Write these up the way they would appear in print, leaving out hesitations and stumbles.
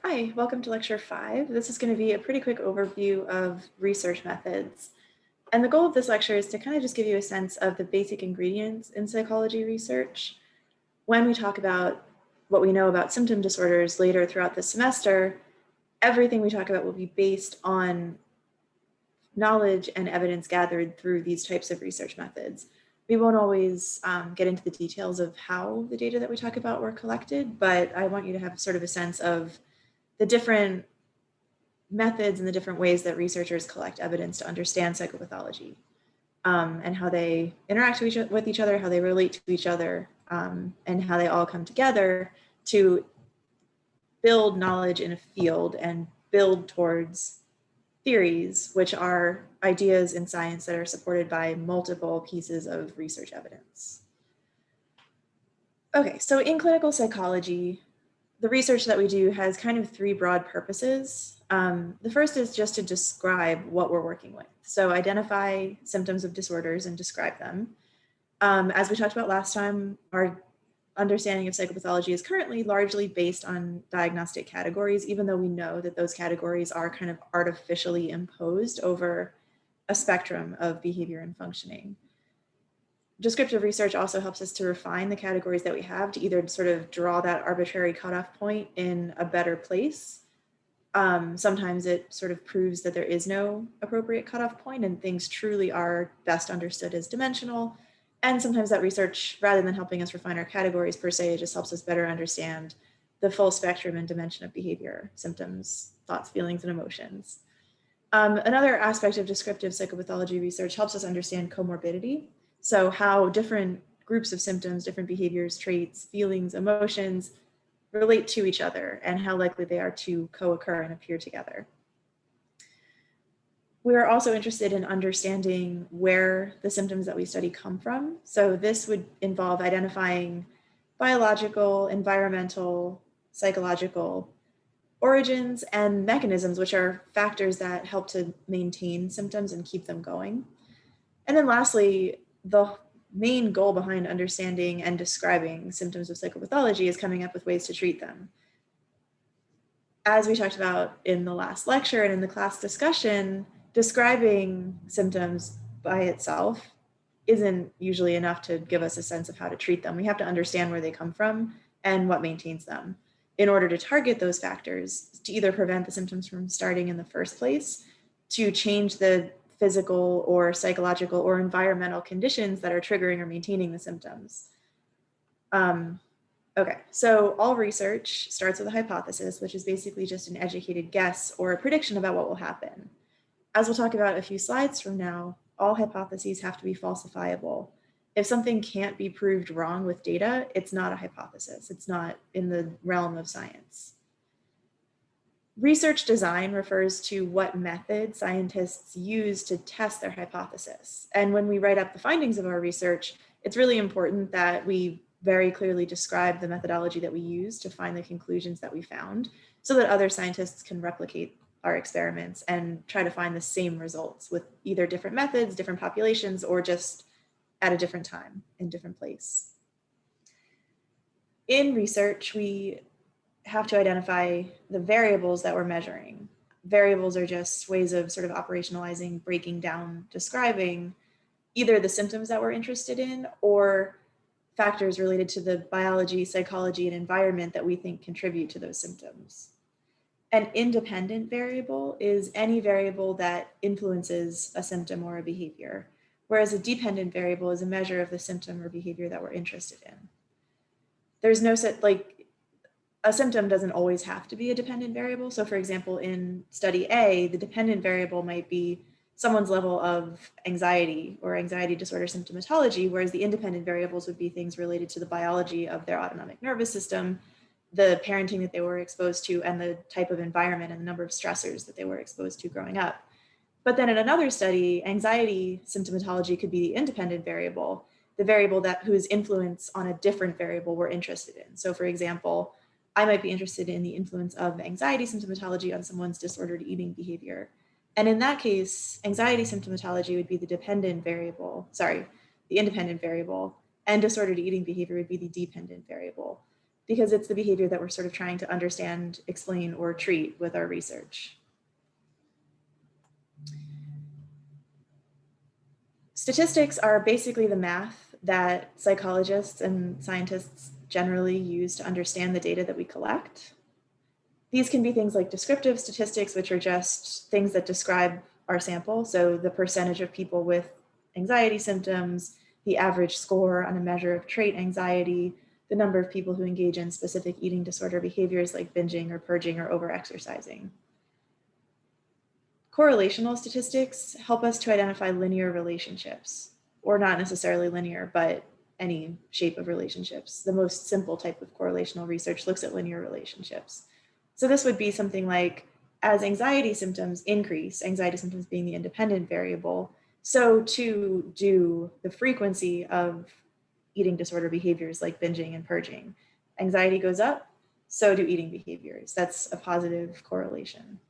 Hi, welcome to lecture 5. This is going to be a pretty quick overview of research methods. And the goal of this lecture is to kind of just give you a sense of the basic ingredients in psychology research. When we talk about what we know about symptom disorders later throughout the semester, everything we talk about will be based on knowledge and evidence gathered through these types of research methods. We won't always get into the details of how the data that we talk about were collected, but I want you to have sort of a sense of the different methods and the different ways that researchers collect evidence to understand psychopathology and how they interact with each other, how they relate to each other, and how they all come together to build knowledge in a field and build towards theories, which are ideas in science that are supported by multiple pieces of research evidence. Okay, so in clinical psychology, the research that we do has kind of three broad purposes. The first is just to describe what we're working with. So identify symptoms of disorders and describe them. As we talked about last time, our understanding of psychopathology is currently largely based on diagnostic categories, even though we know that those categories are kind of artificially imposed over a spectrum of behavior and functioning. Descriptive research also helps us to refine the categories that we have to either sort of draw that arbitrary cutoff point in a better place. Sometimes it sort of proves that there is no appropriate cutoff point and things truly are best understood as dimensional. And sometimes that research, rather than helping us refine our categories per se, it just helps us better understand the full spectrum and dimension of behavior, symptoms, thoughts, feelings, and emotions. Another aspect of descriptive psychopathology research helps us understand comorbidity. So how different groups of symptoms, different behaviors, traits, feelings, emotions relate to each other and how likely they are to co-occur and appear together. We are also interested in understanding where the symptoms that we study come from. So this would involve identifying biological, environmental, psychological origins and mechanisms, which are factors that help to maintain symptoms and keep them going. And then lastly, the main goal behind understanding and describing symptoms of psychopathology is coming up with ways to treat them. As we talked about in the last lecture and in the class discussion, describing symptoms by itself isn't usually enough to give us a sense of how to treat them. We have to understand where they come from and what maintains them in order to target those factors to either prevent the symptoms from starting in the first place, to change the physical or psychological or environmental conditions that are triggering or maintaining the symptoms. Okay, so all research starts with a hypothesis, which is basically just an educated guess or a prediction about what will happen. As we'll talk about a few slides from now, all hypotheses have to be falsifiable. If something can't be proved wrong with data, it's not a hypothesis. It's not in the realm of science. Research design refers to what method scientists use to test their hypothesis. And when we write up the findings of our research, it's really important that we very clearly describe the methodology that we use to find the conclusions that we found so that other scientists can replicate our experiments and try to find the same results with either different methods, different populations, or just at a different time in different place. In research, we have to identify the variables that we're measuring. Variables are just ways of sort of operationalizing, breaking down, describing either the symptoms that we're interested in or factors related to the biology, psychology, and environment that we think contribute to those symptoms. An independent variable is any variable that influences a symptom or a behavior, whereas a dependent variable is a measure of the symptom or behavior that we're interested in. There's no set, like, a symptom doesn't always have to be a dependent variable. So for example, in study A, the dependent variable might be someone's level of anxiety or anxiety disorder symptomatology, whereas the independent variables would be things related to the biology of their autonomic nervous system, the parenting that they were exposed to, and the type of environment and the number of stressors that they were exposed to growing up. But then in another study, anxiety symptomatology could be the independent variable, the variable that whose influence on a different variable we're interested in. So for example, I might be interested in the influence of anxiety symptomatology on someone's disordered eating behavior. And in that case, anxiety symptomatology would be the independent variable, and disordered eating behavior would be the dependent variable. because it's the behavior that we're sort of trying to understand, explain, or treat with our research. Statistics are basically the math that psychologists and scientists generally use to understand the data that we collect. These can be things like descriptive statistics, which are just things that describe our sample. So the percentage of people with anxiety symptoms, the average score on a measure of trait anxiety, the number of people who engage in specific eating disorder behaviors like binging or purging or overexercising. Correlational statistics help us to identify linear relationships, or not necessarily linear, but any shape of relationships. The most simple type of correlational research looks at linear relationships. So this would be something like, as anxiety symptoms increase, anxiety symptoms being the independent variable, so too do the frequency of eating disorder behaviors like binging and purging. Anxiety goes up, so do eating behaviors. That's a positive correlation.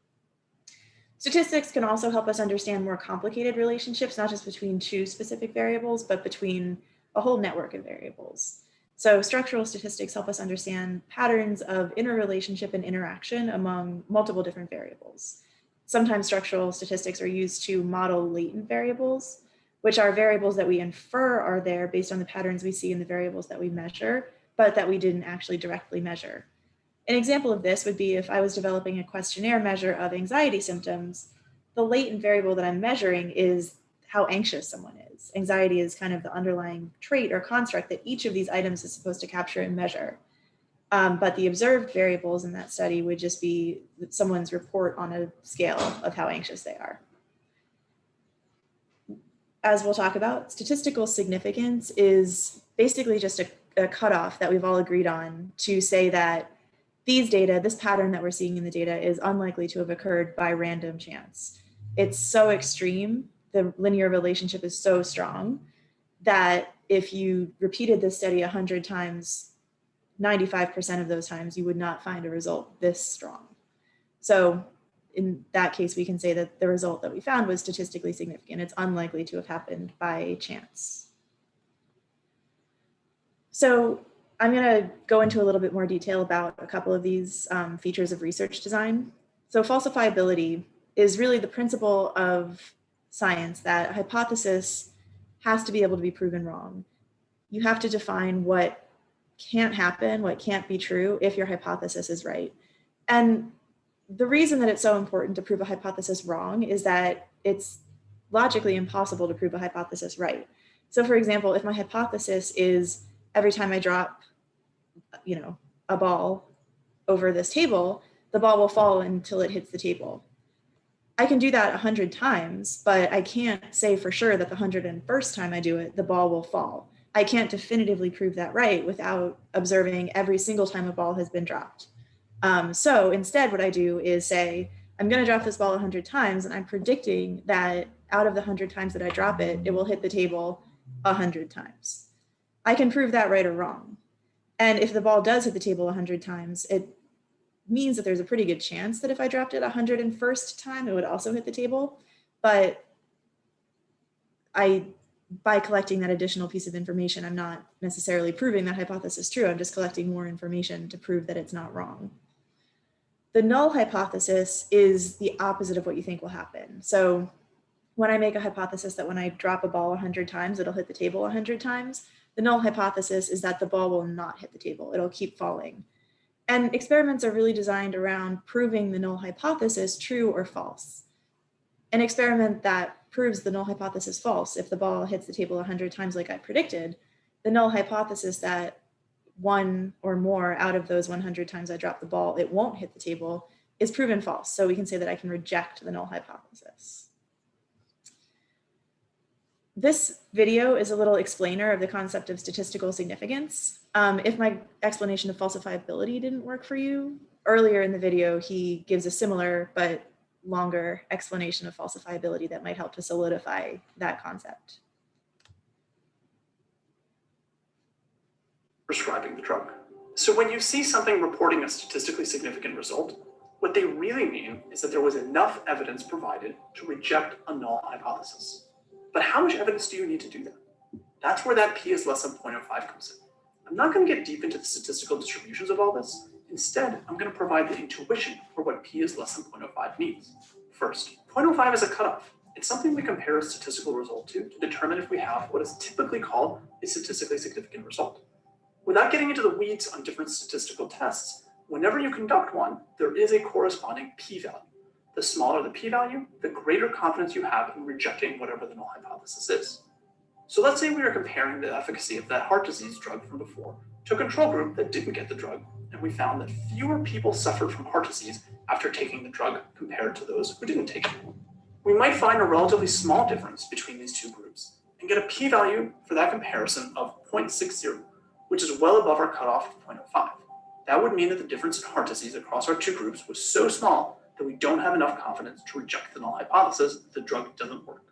Statistics can also help us understand more complicated relationships, not just between two specific variables, but between a whole network of variables. So structural statistics help us understand patterns of interrelationship and interaction among multiple different variables. Sometimes structural statistics are used to model latent variables, which are variables that we infer are there based on the patterns we see in the variables that we measure, but that we didn't actually directly measure. An example of this would be if I was developing a questionnaire measure of anxiety symptoms, the latent variable that I'm measuring is how anxious someone is. Anxiety is kind of the underlying trait or construct that each of these items is supposed to capture and measure. But the observed variables in that study would just be someone's report on a scale of how anxious they are. As we'll talk about, statistical significance is basically just a cutoff that we've all agreed on to say that these data, this pattern that we're seeing in the data is unlikely to have occurred by random chance. It's so extreme, the linear relationship is so strong that if you repeated this study 100 times, 95% of those times you would not find a result this strong. So in that case, we can say that the result that we found was statistically significant. It's unlikely to have happened by chance. So I'm going to go into a little bit more detail about a couple of these features of research design. So falsifiability is really the principle of science that a hypothesis has to be able to be proven wrong. You have to define what can't happen, what can't be true if your hypothesis is right. And the reason that it's so important to prove a hypothesis wrong is that it's logically impossible to prove a hypothesis right. So for example, if my hypothesis is every time I drop a ball over this table, the ball will fall until it hits the table. I can do that 100 times, but I can't say for sure that the 101st time I do it, the ball will fall. I can't definitively prove that right without observing every single time a ball has been dropped. So instead, what I do is say, I'm going to drop this ball 100 times, and I'm predicting that out of the 100 times that I drop it, it will hit the table 100 times. I can prove that right or wrong. And if the ball does hit the table 100 times, it means that there's a pretty good chance that if I dropped it 101st time, it would also hit the table. But by collecting that additional piece of information, I'm not necessarily proving that hypothesis true. I'm just collecting more information to prove that it's not wrong. The null hypothesis is the opposite of what you think will happen. So when I make a hypothesis that when I drop a ball 100 times, it'll hit the table 100 times, the null hypothesis is that the ball will not hit the table. It'll keep falling. And experiments are really designed around proving the null hypothesis true or false. An experiment that proves the null hypothesis false, if the ball hits the table 100 times like I predicted, the null hypothesis that one or more out of those 100 times I drop the ball, it won't hit the table, is proven false. So we can say that I can reject the null hypothesis. This video is a little explainer of the concept of statistical significance. If my explanation of falsifiability didn't work for you, earlier in the video, he gives a similar but longer explanation of falsifiability that might help to solidify that concept. Prescribing the drug. So when you see something reporting a statistically significant result, what they really mean is that there was enough evidence provided to reject a null hypothesis. But how much evidence do you need to do that? That's where that p is less than 0.05 comes in. I'm not going to get deep into the statistical distributions of all this. Instead, I'm going to provide the intuition for what p is less than 0.05 means. First, 0.05 is a cutoff. It's something we compare a statistical result to determine if we have what is typically called a statistically significant result. Without getting into the weeds on different statistical tests, whenever you conduct one, there is a corresponding p-value. The smaller the p-value, the greater confidence you have in rejecting whatever the null hypothesis is. So let's say we are comparing the efficacy of that heart disease drug from before to a control group that didn't get the drug, and we found that fewer people suffered from heart disease after taking the drug compared to those who didn't take it. We might find a relatively small difference between these two groups and get a p-value for that comparison of 0.60, which is well above our cutoff of 0.05. That would mean that the difference in heart disease across our two groups was so small that we don't have enough confidence to reject the null hypothesis that the drug doesn't work.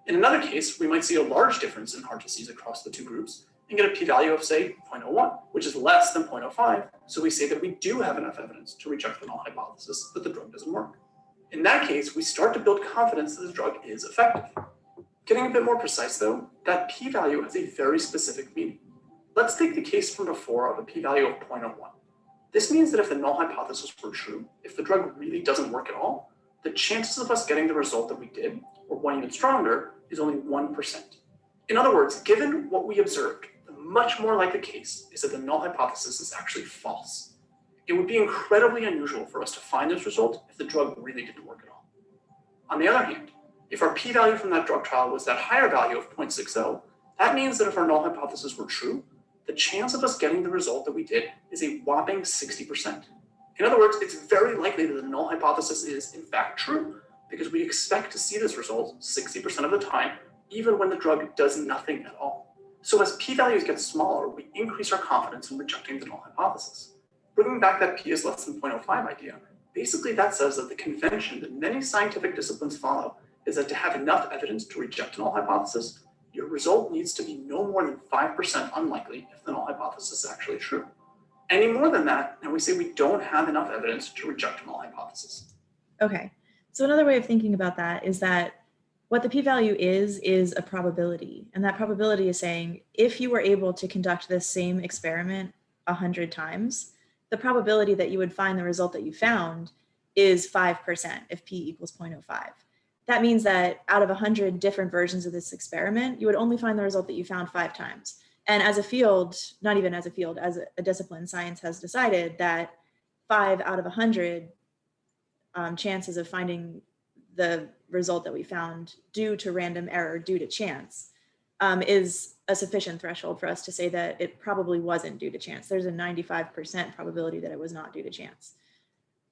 In another case, we might see a large difference in heart disease across the two groups and get a p-value of, say, 0.01, which is less than 0.05, so we say that we do have enough evidence to reject the null hypothesis that the drug doesn't work. In that case, we start to build confidence that the drug is effective. Getting a bit more precise though, that p-value has a very specific meaning. Let's take the case from before of a p-value of 0.01. This means that if the null hypothesis were true, if the drug really doesn't work at all, the chances of us getting the result that we did, or one even stronger, is only 1%. In other words, given what we observed, the much more likely case is that the null hypothesis is actually false. It would be incredibly unusual for us to find this result if the drug really didn't work at all. On the other hand, if our p-value from that drug trial was that higher value of 0.60, that means that if our null hypothesis were true, the chance of us getting the result that we did is a whopping 60%. In other words, it's very likely that the null hypothesis is in fact true, because we expect to see this result 60% of the time, even when the drug does nothing at all. So as p-values get smaller, we increase our confidence in rejecting the null hypothesis. Bringing back that p is less than 0.05 idea, basically that says that the convention that many scientific disciplines follow is that to have enough evidence to reject a null hypothesis, your result needs to be no more than 5% unlikely if the null hypothesis is actually true. Any more than that, and we say we don't have enough evidence to reject a null hypothesis. Okay, so another way of thinking about that is that what the p-value is a probability. And that probability is saying, if you were able to conduct this same experiment 100 times, the probability that you would find the result that you found is 5% if p equals 0.05. That means that out of 100 different versions of this experiment, you would only find the result that you found 5 times. And as a field, not even as a field, as a discipline, science has decided that 5 out of 100 chances of finding the result that we found due to random error, due to chance, is a sufficient threshold for us to say that it probably wasn't due to chance. There's a 95% probability that it was not due to chance.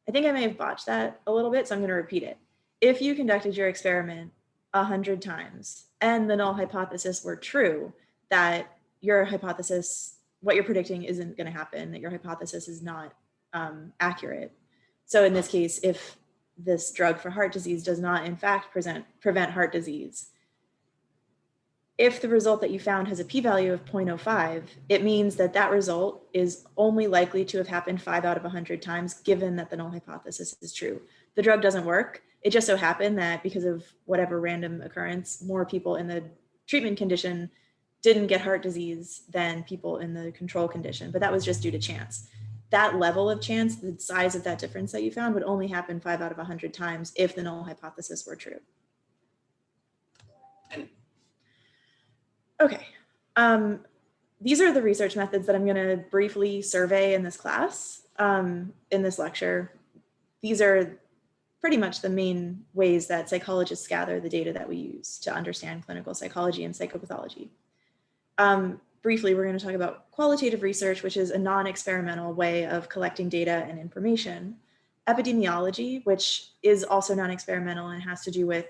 I think I may have botched that a little bit, so I'm going to repeat it. If you conducted your experiment 100 times and the null hypothesis were true, that your hypothesis, what you're predicting isn't going to happen, that your hypothesis is not accurate. So in this case, if this drug for heart disease does not in fact prevent heart disease, if the result that you found has a p-value of 0.05, it means that that result is only likely to have happened 5 out of 100 times, given that the null hypothesis is true. The drug doesn't work. It just so happened that because of whatever random occurrence, more people in the treatment condition didn't get heart disease than people in the control condition, but that was just due to chance. That level of chance, the size of that difference that you found, would only happen 5 out of 100 times if the null hypothesis were true. Okay, these are the research methods that I'm going to briefly survey in this class, in this lecture. These are pretty much the main ways that psychologists gather the data that we use to understand clinical psychology and psychopathology. Briefly, we're going to talk about qualitative research, which is a non-experimental way of collecting data and information. Epidemiology, which is also non-experimental and has to do with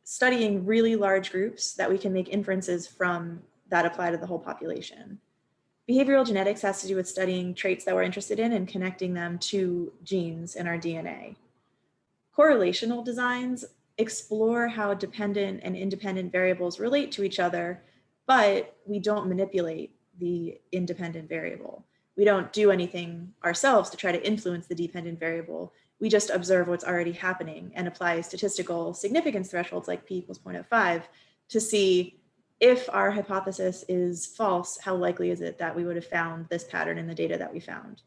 studying really large groups that we can make inferences from that apply to the whole population. Behavioral genetics has to do with studying traits that we're interested in and connecting them to genes in our DNA. Correlational designs explore how dependent and independent variables relate to each other, but we don't manipulate the independent variable. We don't do anything ourselves to try to influence the dependent variable. We just observe what's already happening and apply statistical significance thresholds like p equals 0.05 to see if our hypothesis is false, how likely is it that we would have found this pattern in the data that we found?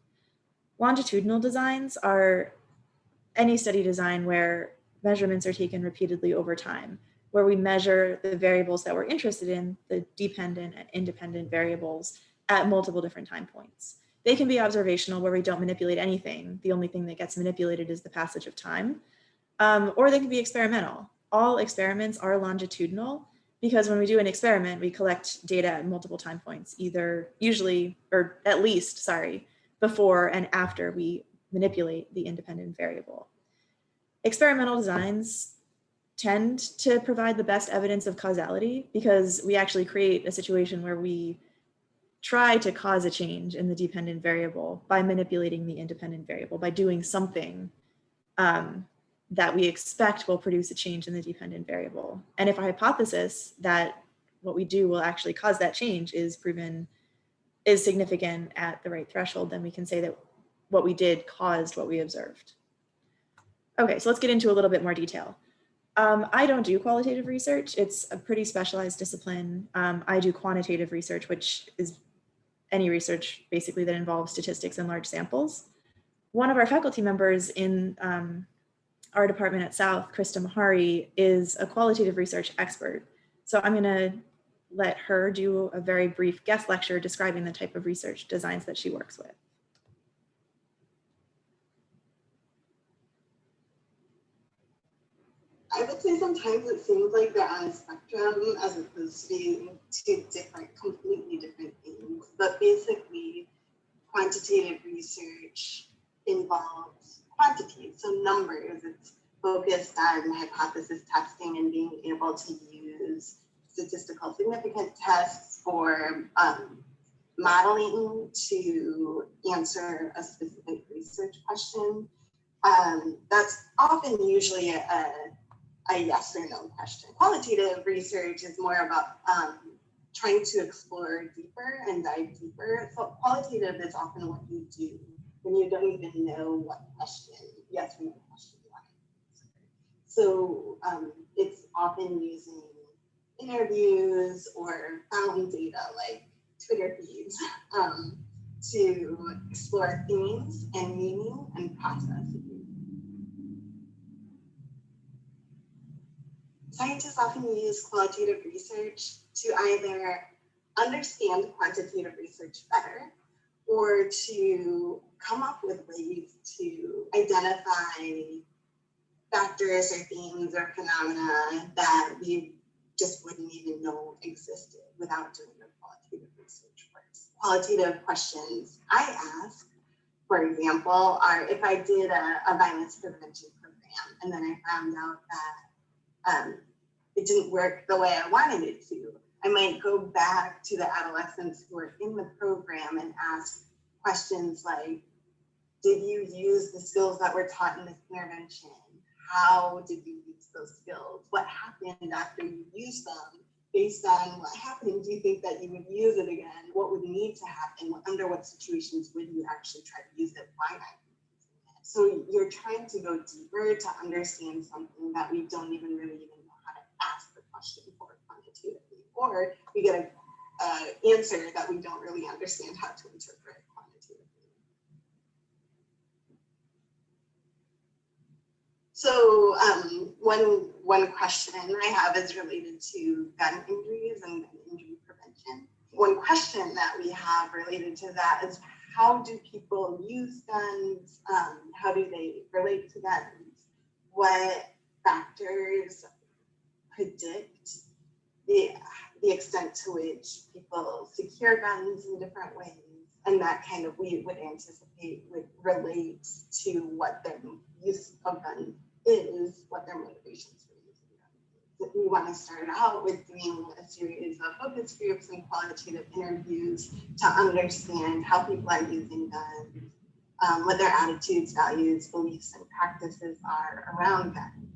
Longitudinal designs are any study design where measurements are taken repeatedly over time, where we measure the variables that we're interested in, the dependent and independent variables, at multiple different time points. They can be observational, where we don't manipulate anything. The only thing that gets manipulated is the passage of time. Or they can be experimental. All experiments are longitudinal, because when we do an experiment, we collect data at multiple time points, before and after we manipulate the independent variable. Experimental designs tend to provide the best evidence of causality, because we actually create a situation where we try to cause a change in the dependent variable by manipulating the independent variable, by doing something that we expect will produce a change in the dependent variable. And if our hypothesis that what we do will actually cause that change is significant at the right threshold, then we can say that what we did caused what we observed. Okay, so let's get into a little bit more detail. I don't do qualitative research. It's a pretty specialized discipline. I do quantitative research, which is any research basically that involves statistics and large samples. One of our faculty members in our department at South, Krista Mahari, is a qualitative research expert. So I'm gonna let her do a very brief guest lecture describing the type of research designs that she works with. I would say sometimes it seems like they're on a spectrum as opposed to being two completely different things. But basically, quantitative research involves quantity, so numbers. It's focused on hypothesis testing and being able to use statistical significance tests for modeling to answer a specific research question. That's often usually a yes or no question. Qualitative research is more about trying to explore deeper and dive deeper. So qualitative is often what you do when you don't even know what question, yes or no question you want to answer. So it's often using interviews or found data like Twitter feeds to explore themes and meaning and processes. Scientists often use qualitative research to either understand quantitative research better or to come up with ways to identify factors or themes or phenomena that we just wouldn't even know existed without doing the qualitative research work. Qualitative questions I ask, for example, are if I did a violence prevention program and then I found out that it didn't work the way I wanted it to, I might go back to the adolescents who are in the program and ask questions like, did you use the skills that were taught in this intervention? How did you use those skills? What happened after you used them? Based on what happened, do you think that you would use it again? What would need to happen? Under what situations would you actually try to use it? Why not? So you're trying to go deeper to understand something that we don't even really even know how to ask the question for quantitatively, or we get an answer that we don't really understand how to interpret quantitatively. So one question I have is related to gun injuries and gun injury prevention. One question that we have related to that is, how do people use guns? How do they relate to guns? What factors predict the extent to which people secure guns in different ways? And that kind of we would anticipate would relate to what their use of guns is, what their motivations for using guns. We want to start out with doing a series of focus groups and qualitative interviews to understand how people are using guns, what their attitudes, values, beliefs, and practices are around guns.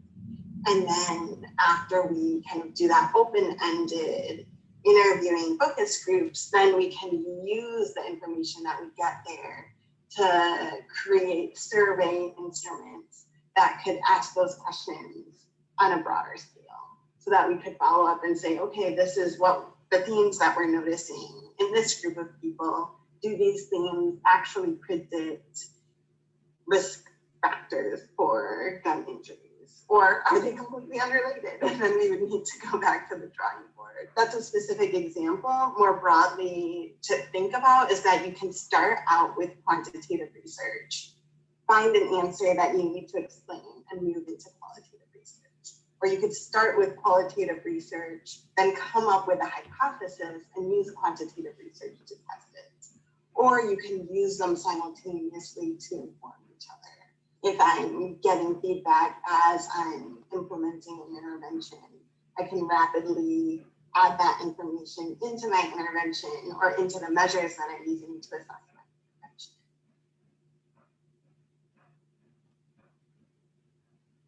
And then after we kind of do that open-ended interviewing focus groups, then we can use the information that we get there to create survey instruments that could ask those questions on a broader scale, so that we could follow up and say, okay, this is what the themes that we're noticing in this group of people, do these themes actually predict risk factors for gun injuries, or are they completely unrelated? And then we would need to go back to the drawing board. That's a specific example. More broadly to think about is that you can start out with quantitative research, find an answer that you need to explain, and move into qualitative research. Or you could start with qualitative research, then come up with a hypothesis and use quantitative research to test it. Or you can use them simultaneously to inform each other. If I'm getting feedback as I'm implementing an intervention, I can rapidly add that information into my intervention or into the measures that I'm using to assess my intervention.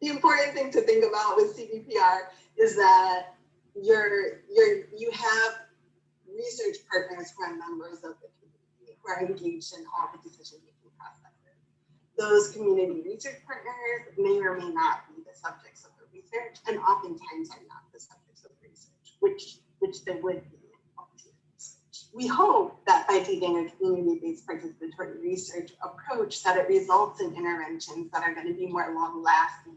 The important thing to think about with CVPR is that you have research partners who are members of the community, who are engaged in all the decision-making processes. Those community research partners may or may not be the subjects of the research, and oftentimes are not the subjects of the research, which they would be in qualitative research. We hope that by taking a community-based participatory research approach, that it results in interventions that are going to be more long-lasting,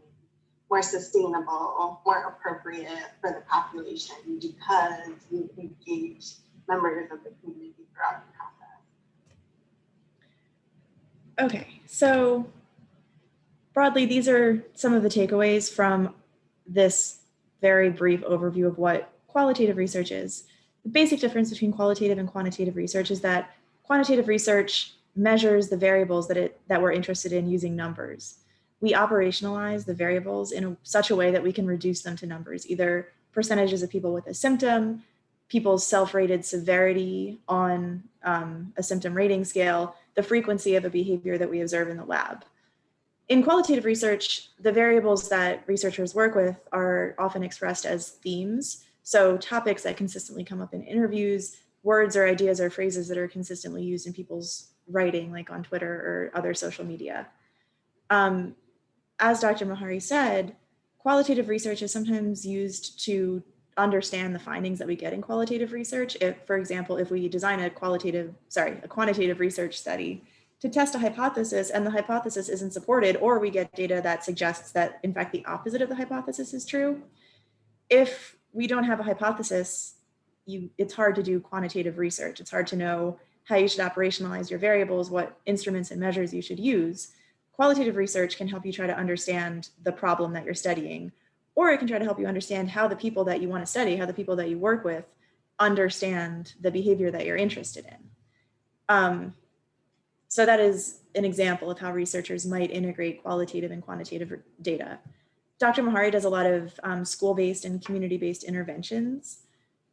more sustainable, more appropriate for the population, because we engage members of the community throughout the process. Okay, so broadly, these are some of the takeaways from this very brief overview of what qualitative research is. The basic difference between qualitative and quantitative research is that quantitative research measures the variables that we're interested in using numbers. We operationalize the variables in such a way that we can reduce them to numbers, either percentages of people with a symptom, people's self-rated severity on a symptom rating scale, the frequency of a behavior that we observe in the lab. In qualitative research, the variables that researchers work with are often expressed as themes. So topics that consistently come up in interviews, words or ideas or phrases that are consistently used in people's writing, like on Twitter or other social media. As Dr. Mahari said, qualitative research is sometimes used to understand the findings that we get in qualitative research. If, for example, if we design a quantitative research study to test a hypothesis and the hypothesis isn't supported, or we get data that suggests that, in fact, the opposite of the hypothesis is true. If we don't have a hypothesis, it's hard to do quantitative research. It's hard to know how you should operationalize your variables, what instruments and measures you should use. Qualitative research can help you try to understand the problem that you're studying, or it can try to help you understand how the people that you want to study, how the people that you work with understand the behavior that you're interested in. So that is an example of how researchers might integrate qualitative and quantitative data. Dr. Mahari does a lot of school-based and community-based interventions.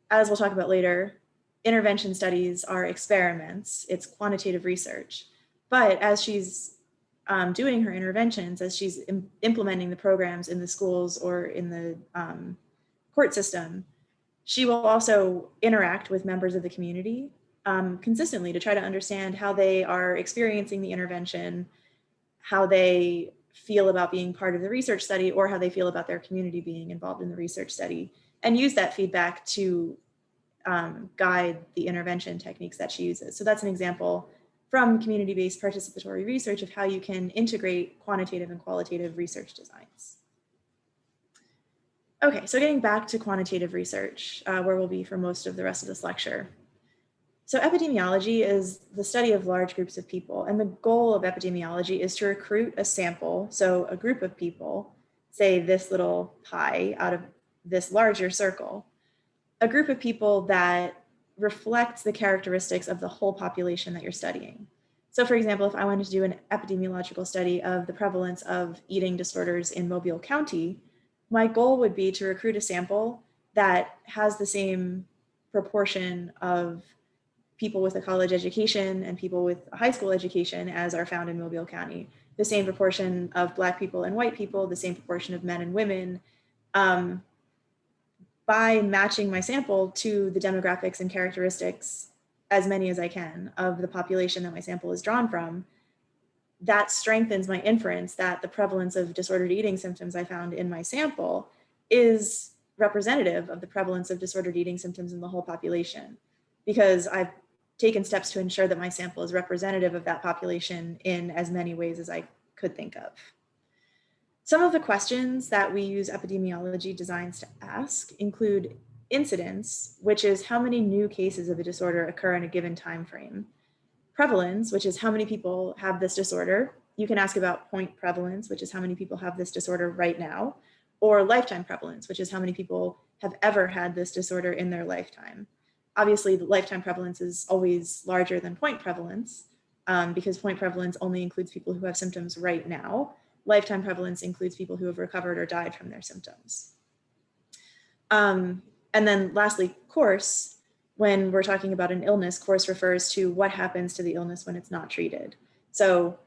As we'll talk about later, intervention studies are experiments. It's quantitative research. But as she's doing her interventions, as she's implementing the programs in the schools or in the court system, she will also interact with members of the community consistently to try to understand how they are experiencing the intervention, how they feel about being part of the research study, or how they feel about their community being involved in the research study, and use that feedback to guide the intervention techniques that she uses. So that's an example from community-based participatory research of how you can integrate quantitative and qualitative research designs. Okay, so getting back to quantitative research, where we'll be for most of the rest of this lecture. So epidemiology is the study of large groups of people, and the goal of epidemiology is to recruit a sample, so a group of people, say this little pie out of this larger circle, a group of people that reflects the characteristics of the whole population that you're studying. So for example, if I wanted to do an epidemiological study of the prevalence of eating disorders in Mobile County, my goal would be to recruit a sample that has the same proportion of people with a college education and people with a high school education as are found in Mobile County, the same proportion of Black people and white people, the same proportion of men and women, by matching my sample to the demographics and characteristics, as many as I can, of the population that my sample is drawn from. That strengthens my inference that the prevalence of disordered eating symptoms I found in my sample is representative of the prevalence of disordered eating symptoms in the whole population, because I've taken steps to ensure that my sample is representative of that population in as many ways as I could think of. Some of the questions that we use epidemiology designs to ask include incidence, which is how many new cases of a disorder occur in a given time frame. Prevalence, which is how many people have this disorder. You can ask about point prevalence, which is how many people have this disorder right now, or lifetime prevalence, which is how many people have ever had this disorder in their lifetime. Obviously, the lifetime prevalence is always larger than point prevalence because point prevalence only includes people who have symptoms right now. Lifetime prevalence includes people who have recovered or died from their symptoms. And then lastly, course. When we're talking about an illness, course refers to what happens to the illness when it's not treated. So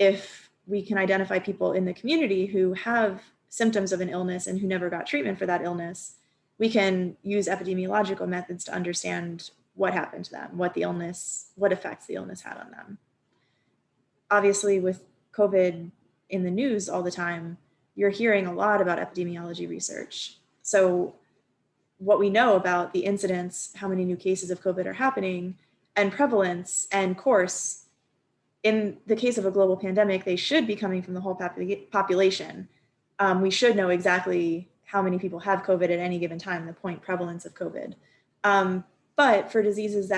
if we can identify people in the community who have symptoms of an illness and who never got treatment for that illness, we can use epidemiological methods to understand what happened to them, what effects the illness had on them. Obviously, with COVID in the news all the time, you're hearing a lot about epidemiology research. So what we know about the incidence, how many new cases of COVID are happening, and prevalence and course, in the case of a global pandemic, they should be coming from the whole population. We should know exactly how many people have COVID at any given time, the point prevalence of COVID. But for diseases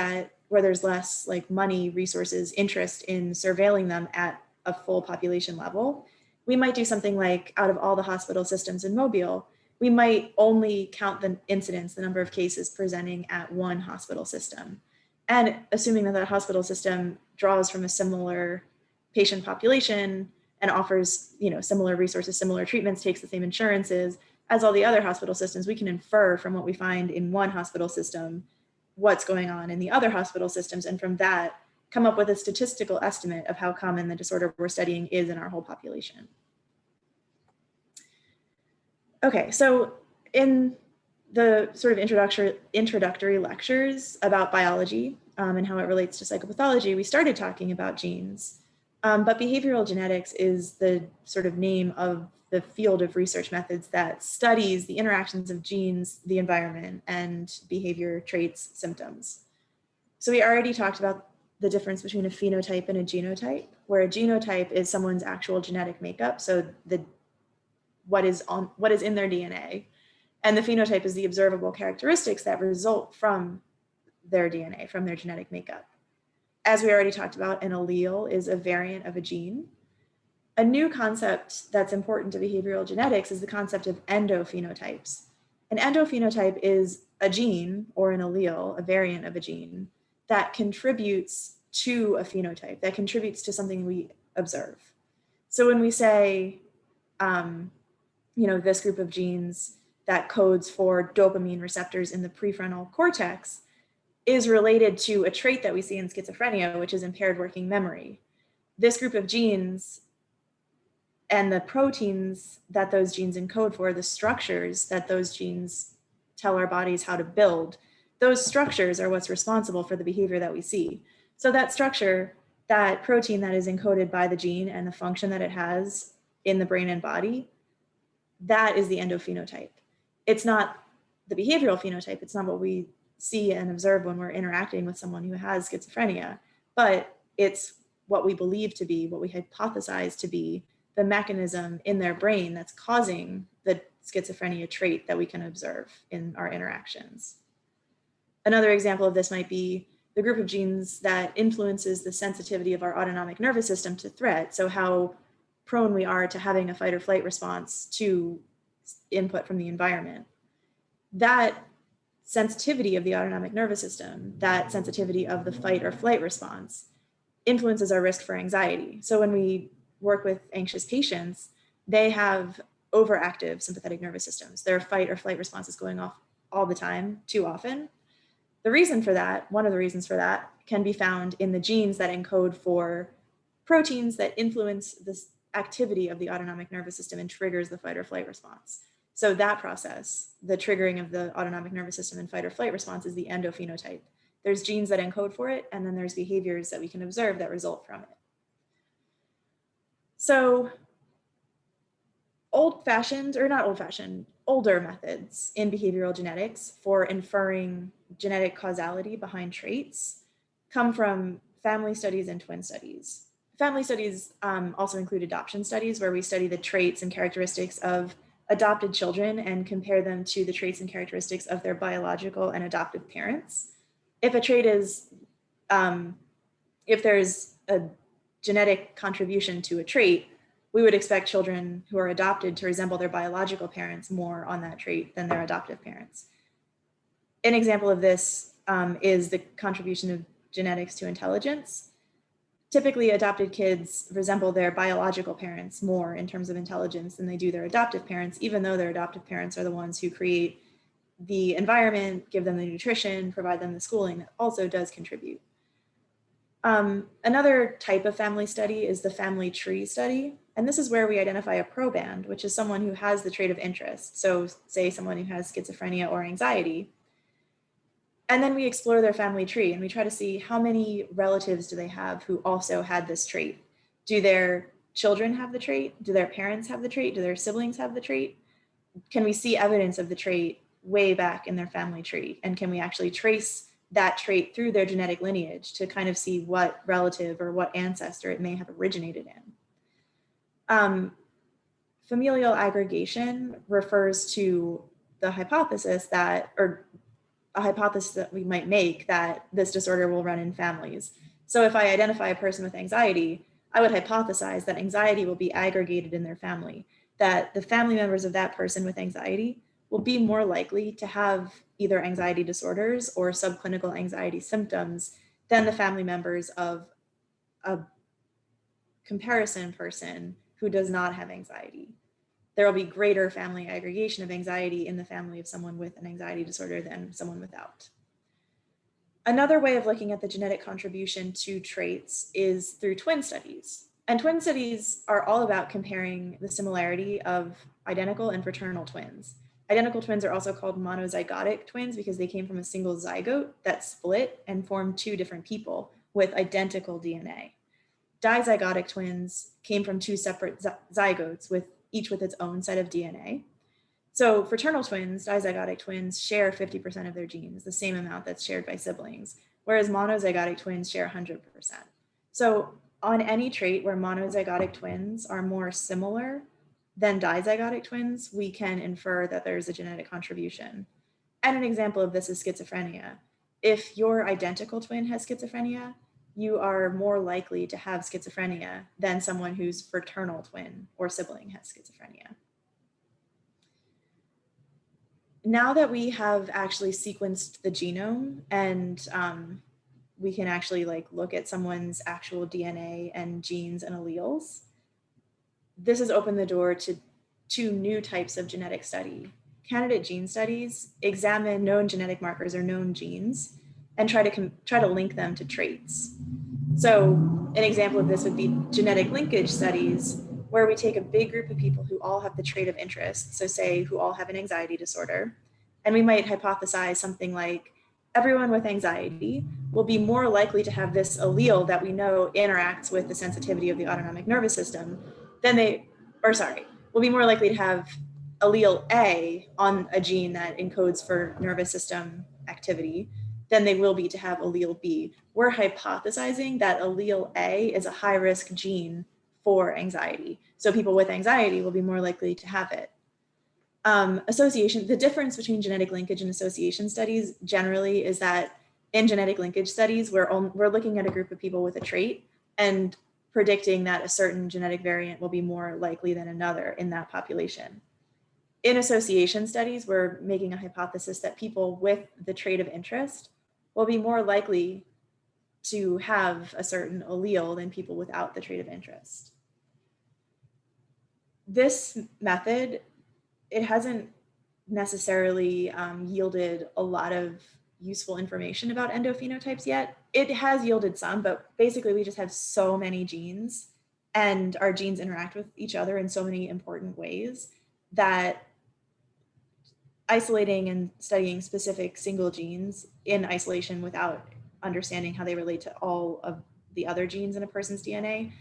where there's less money, resources, interest in surveilling them at a full population level, we might do something like, out of all the hospital systems in Mobile, we might only count the incidence, the number of cases presenting at one hospital system. And assuming that hospital system draws from a similar patient population and offers, similar resources, similar treatments, takes the same insurances as all the other hospital systems, we can infer from what we find in one hospital system what's going on in the other hospital systems, and from that come up with a statistical estimate of how common the disorder we're studying is in our whole population. Okay, so in the sort of introductory lectures about biology and how it relates to psychopathology, we started talking about genes, but behavioral genetics is the sort of name of the field of research methods that studies the interactions of genes, the environment, and behavior traits, symptoms. So we already talked about the difference between a phenotype and a genotype, where a genotype is someone's actual genetic makeup, so what is in their DNA, and the phenotype is the observable characteristics that result from their DNA, from their genetic makeup. As we already talked about, an allele is a variant of a gene. A new concept that's important to behavioral genetics is the concept of endophenotypes. An endophenotype is a gene or an allele, a variant of a gene, that contributes to a phenotype, that contributes to something we observe. So when we say, this group of genes that codes for dopamine receptors in the prefrontal cortex is related to a trait that we see in schizophrenia, which is impaired working memory. This group of genes and the proteins that those genes encode for, the structures that those genes tell our bodies how to build, those structures are what's responsible for the behavior that we see. So that structure, that protein that is encoded by the gene and the function that it has in the brain and body, that is the endophenotype. It's not the behavioral phenotype. It's not what we see and observe when we're interacting with someone who has schizophrenia, but it's what we believe to be, what we hypothesize to be the mechanism in their brain that's causing the schizophrenia trait that we can observe in our interactions. Another example of this might be the group of genes that influences the sensitivity of our autonomic nervous system to threat. So how prone we are to having a fight or flight response to input from the environment. That sensitivity of the autonomic nervous system, that sensitivity of the fight or flight response, influences our risk for anxiety. So when we work with anxious patients, they have overactive sympathetic nervous systems. Their fight or flight response is going off all the time, too often. The reason for that, one of the reasons for that, can be found in the genes that encode for proteins that influence this activity of the autonomic nervous system and triggers the fight or flight response. So that process, the triggering of the autonomic nervous system and fight or flight response, is the endophenotype. There's genes that encode for it, and then there's behaviors that we can observe that result from it. So older methods in behavioral genetics for inferring genetic causality behind traits come from family studies and twin studies. Family studies also include adoption studies, where we study the traits and characteristics of adopted children and compare them to the traits and characteristics of their biological and adoptive parents. If a trait is, if there's a genetic contribution to a trait, we would expect children who are adopted to resemble their biological parents more on that trait than their adoptive parents. An example of this is the contribution of genetics to intelligence. Typically, adopted kids resemble their biological parents more in terms of intelligence than they do their adoptive parents, even though their adoptive parents are the ones who create the environment, give them the nutrition, provide them the schooling that also does contribute. Another type of family study is the family tree study. And this is where we identify a proband, which is someone who has the trait of interest. So say someone who has schizophrenia or anxiety. And then we explore their family tree and we try to see how many relatives do they have who also had this trait. Do their children have the trait? Do their parents have the trait? Do their siblings have the trait? Can we see evidence of the trait way back in their family tree? And can we actually trace that trait through their genetic lineage to kind of see what relative or what ancestor it may have originated in? Familial aggregation refers to the hypothesis that, or a hypothesis that we might make that this disorder will run in families. So if I identify a person with anxiety, I would hypothesize that anxiety will be aggregated in their family, that the family members of that person with anxiety will be more likely to have either anxiety disorders or subclinical anxiety symptoms than the family members of a comparison person who does not have anxiety. There will be greater family aggregation of anxiety in the family of someone with an anxiety disorder than someone without. Another way of looking at the genetic contribution to traits is through twin studies. And twin studies are all about comparing the similarity of identical and fraternal twins. Identical twins are also called monozygotic twins because they came from a single zygote that split and formed two different people with identical DNA. Dizygotic twins came from two separate zygotes with each with its own set of DNA. So fraternal twins, dizygotic twins, share 50% of their genes, the same amount that's shared by siblings, whereas monozygotic twins share 100%. So on any trait where monozygotic twins are more similar than dizygotic twins, we can infer that there's a genetic contribution. And an example of this is schizophrenia. If your identical twin has schizophrenia, you are more likely to have schizophrenia than someone whose fraternal twin or sibling has schizophrenia. Now that we have actually sequenced the genome and we can actually look at someone's actual DNA and genes and alleles, this has opened the door to two new types of genetic study. Candidate gene studies examine known genetic markers or known genes and try to link them to traits. So an example of this would be genetic linkage studies, where we take a big group of people who all have the trait of interest, so say who all have an anxiety disorder, and we might hypothesize something like everyone with anxiety will be more likely to have this allele that we know interacts with the sensitivity of the autonomic nervous system will be more likely to have allele A on a gene that encodes for nervous system activity than they will be to have allele B. We're hypothesizing that allele A is a high-risk gene for anxiety. So people with anxiety will be more likely to have it. Association, the difference between genetic linkage and association studies generally is that in genetic linkage studies, we're looking at a group of people with a trait and predicting that a certain genetic variant will be more likely than another in that population. In association studies, we're making a hypothesis that people with the trait of interest will be more likely to have a certain allele than people without the trait of interest. This method, it hasn't necessarily yielded a lot of useful information about endophenotypes yet. It has yielded some, but basically we just have so many genes and our genes interact with each other in so many important ways that isolating and studying specific single genes in isolation without understanding how they relate to all of the other genes in a person's DNA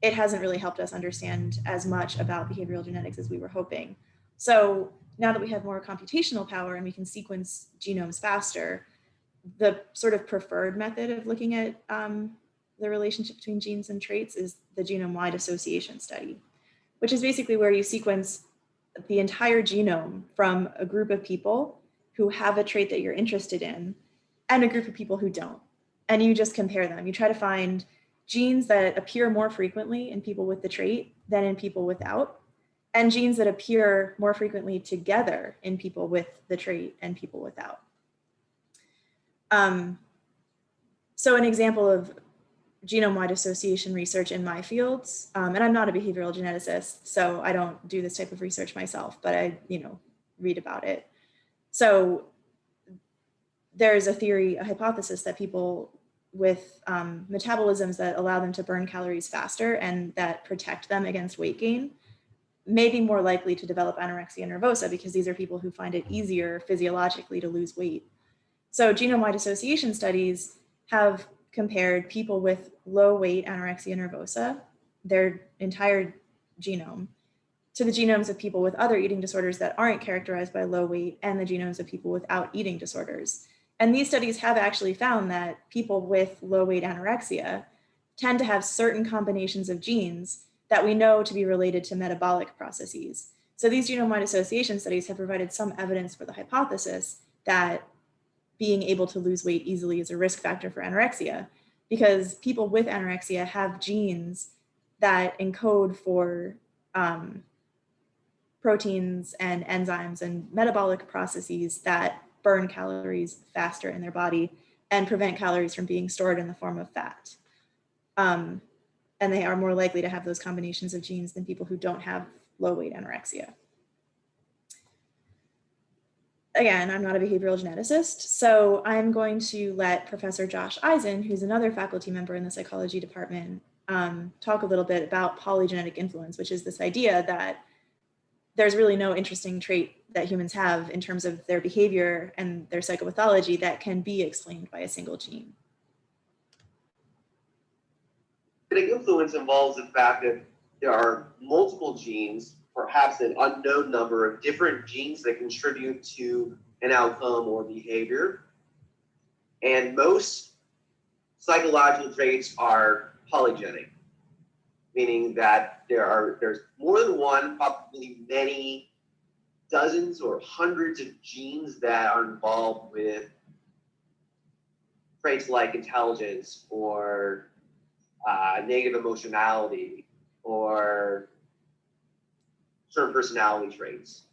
it hasn't really helped us understand as much about behavioral genetics as we were hoping. So now that we have more computational power and we can sequence genomes faster, the sort of preferred method of looking at the relationship between genes and traits is the genome-wide association study, which is basically where you sequence the entire genome from a group of people who have a trait that you're interested in and a group of people who don't. And you just compare them. You try to find genes that appear more frequently in people with the trait than in people without, and genes that appear more frequently together in people with the trait and people without. So an example of genome-wide association research in my fields, and I'm not a behavioral geneticist, so I don't do this type of research myself, but I, read about it. So there's a theory, a hypothesis that people with metabolisms that allow them to burn calories faster and that protect them against weight gain may be more likely to develop anorexia nervosa, because these are people who find it easier physiologically to lose weight. So genome-wide association studies have compared people with low weight anorexia nervosa, their entire genome, to the genomes of people with other eating disorders that aren't characterized by low weight, and the genomes of people without eating disorders. And these studies have actually found that people with low weight anorexia tend to have certain combinations of genes that we know to be related to metabolic processes. So these genome-wide association studies have provided some evidence for the hypothesis that being able to lose weight easily is a risk factor for anorexia, because people with anorexia have genes that encode for proteins and enzymes and metabolic processes that burn calories faster in their body and prevent calories from being stored in the form of fat. And they are more likely to have those combinations of genes than people who don't have low weight anorexia. Again, I'm not a behavioral geneticist, so I'm going to let Professor Josh Eisen, who's another faculty member in the psychology department, talk a little bit about polygenetic influence, which is this idea that there's really no interesting trait that humans have in terms of their behavior and their psychopathology that can be explained by a single gene. Genetic influence involves the fact that there are multiple genes, perhaps an unknown number of different genes that contribute to an outcome or behavior. And most psychological traits are polygenic, meaning that there's more than one, probably many dozens or hundreds of genes that are involved with traits like intelligence or negative emotionality or certain personality traits.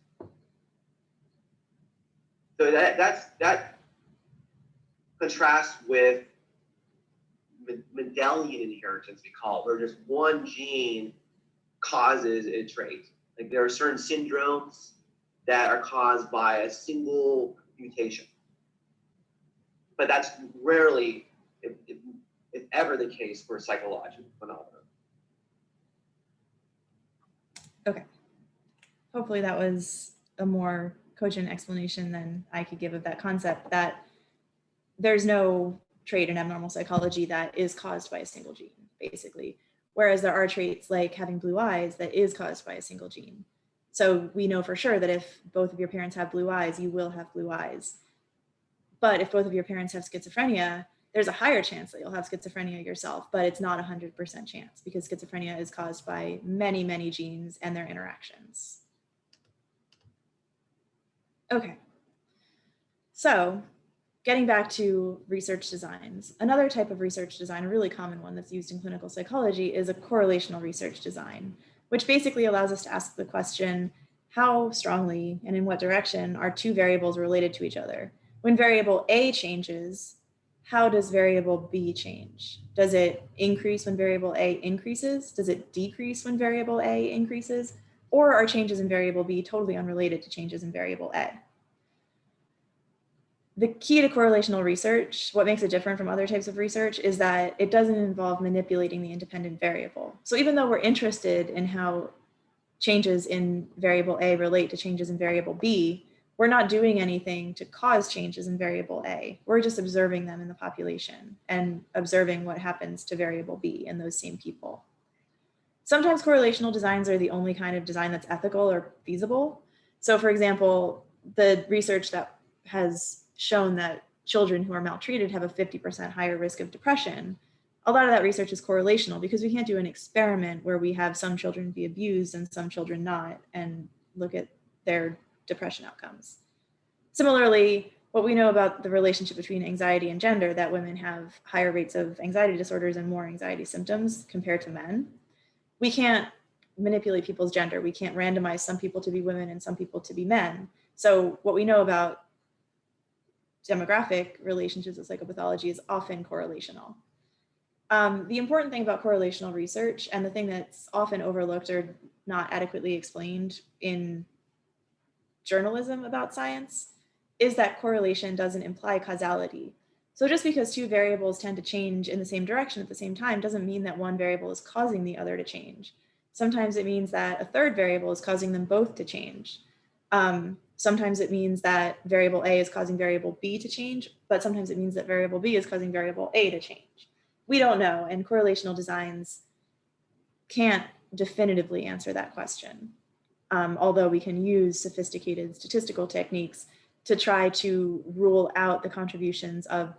So that contrasts with Mendelian inheritance, we call it, where just one gene causes a trait. Like there are certain syndromes that are caused by a single mutation. But that's rarely, if ever, the case for psychological phenomena. Okay. Hopefully that was a more cogent explanation than I could give of that concept, that there's no trait in abnormal psychology that is caused by a single gene, basically. Whereas there are traits like having blue eyes that is caused by a single gene. So we know for sure that if both of your parents have blue eyes, you will have blue eyes. But if both of your parents have schizophrenia, there's a higher chance that you'll have schizophrenia yourself, but it's not 100% chance, because schizophrenia is caused by many, many genes and their interactions. Okay, so getting back to research designs, another type of research design, a really common one that's used in clinical psychology, is a correlational research design, which basically allows us to ask the question, how strongly and in what direction are two variables related to each other? When variable A changes, how does variable B change? Does it increase when variable A increases? Does it decrease when variable A increases? Or are changes in variable B totally unrelated to changes in variable A? The key to correlational research, what makes it different from other types of research, is that it doesn't involve manipulating the independent variable. So even though we're interested in how changes in variable A relate to changes in variable B, we're not doing anything to cause changes in variable A. We're just observing them in the population and observing what happens to variable B in those same people. Sometimes correlational designs are the only kind of design that's ethical or feasible. So for example, the research that has shown that children who are maltreated have a 50% higher risk of depression, a lot of that research is correlational because we can't do an experiment where we have some children be abused and some children not and look at their depression outcomes. Similarly, what we know about the relationship between anxiety and gender, that women have higher rates of anxiety disorders and more anxiety symptoms compared to men. We can't manipulate people's gender. We can't randomize some people to be women and some people to be men. So what we know about demographic relationships with psychopathology is often correlational. The important thing about correlational research, and the thing that's often overlooked or not adequately explained in journalism about science, is that correlation doesn't imply causality. So just because two variables tend to change in the same direction at the same time doesn't mean that one variable is causing the other to change. Sometimes it means that a third variable is causing them both to change. Sometimes it means that variable A is causing variable B to change, but sometimes it means that variable B is causing variable A to change. We don't know, and correlational designs can't definitively answer that question, although we can use sophisticated statistical techniques to try to rule out the contributions of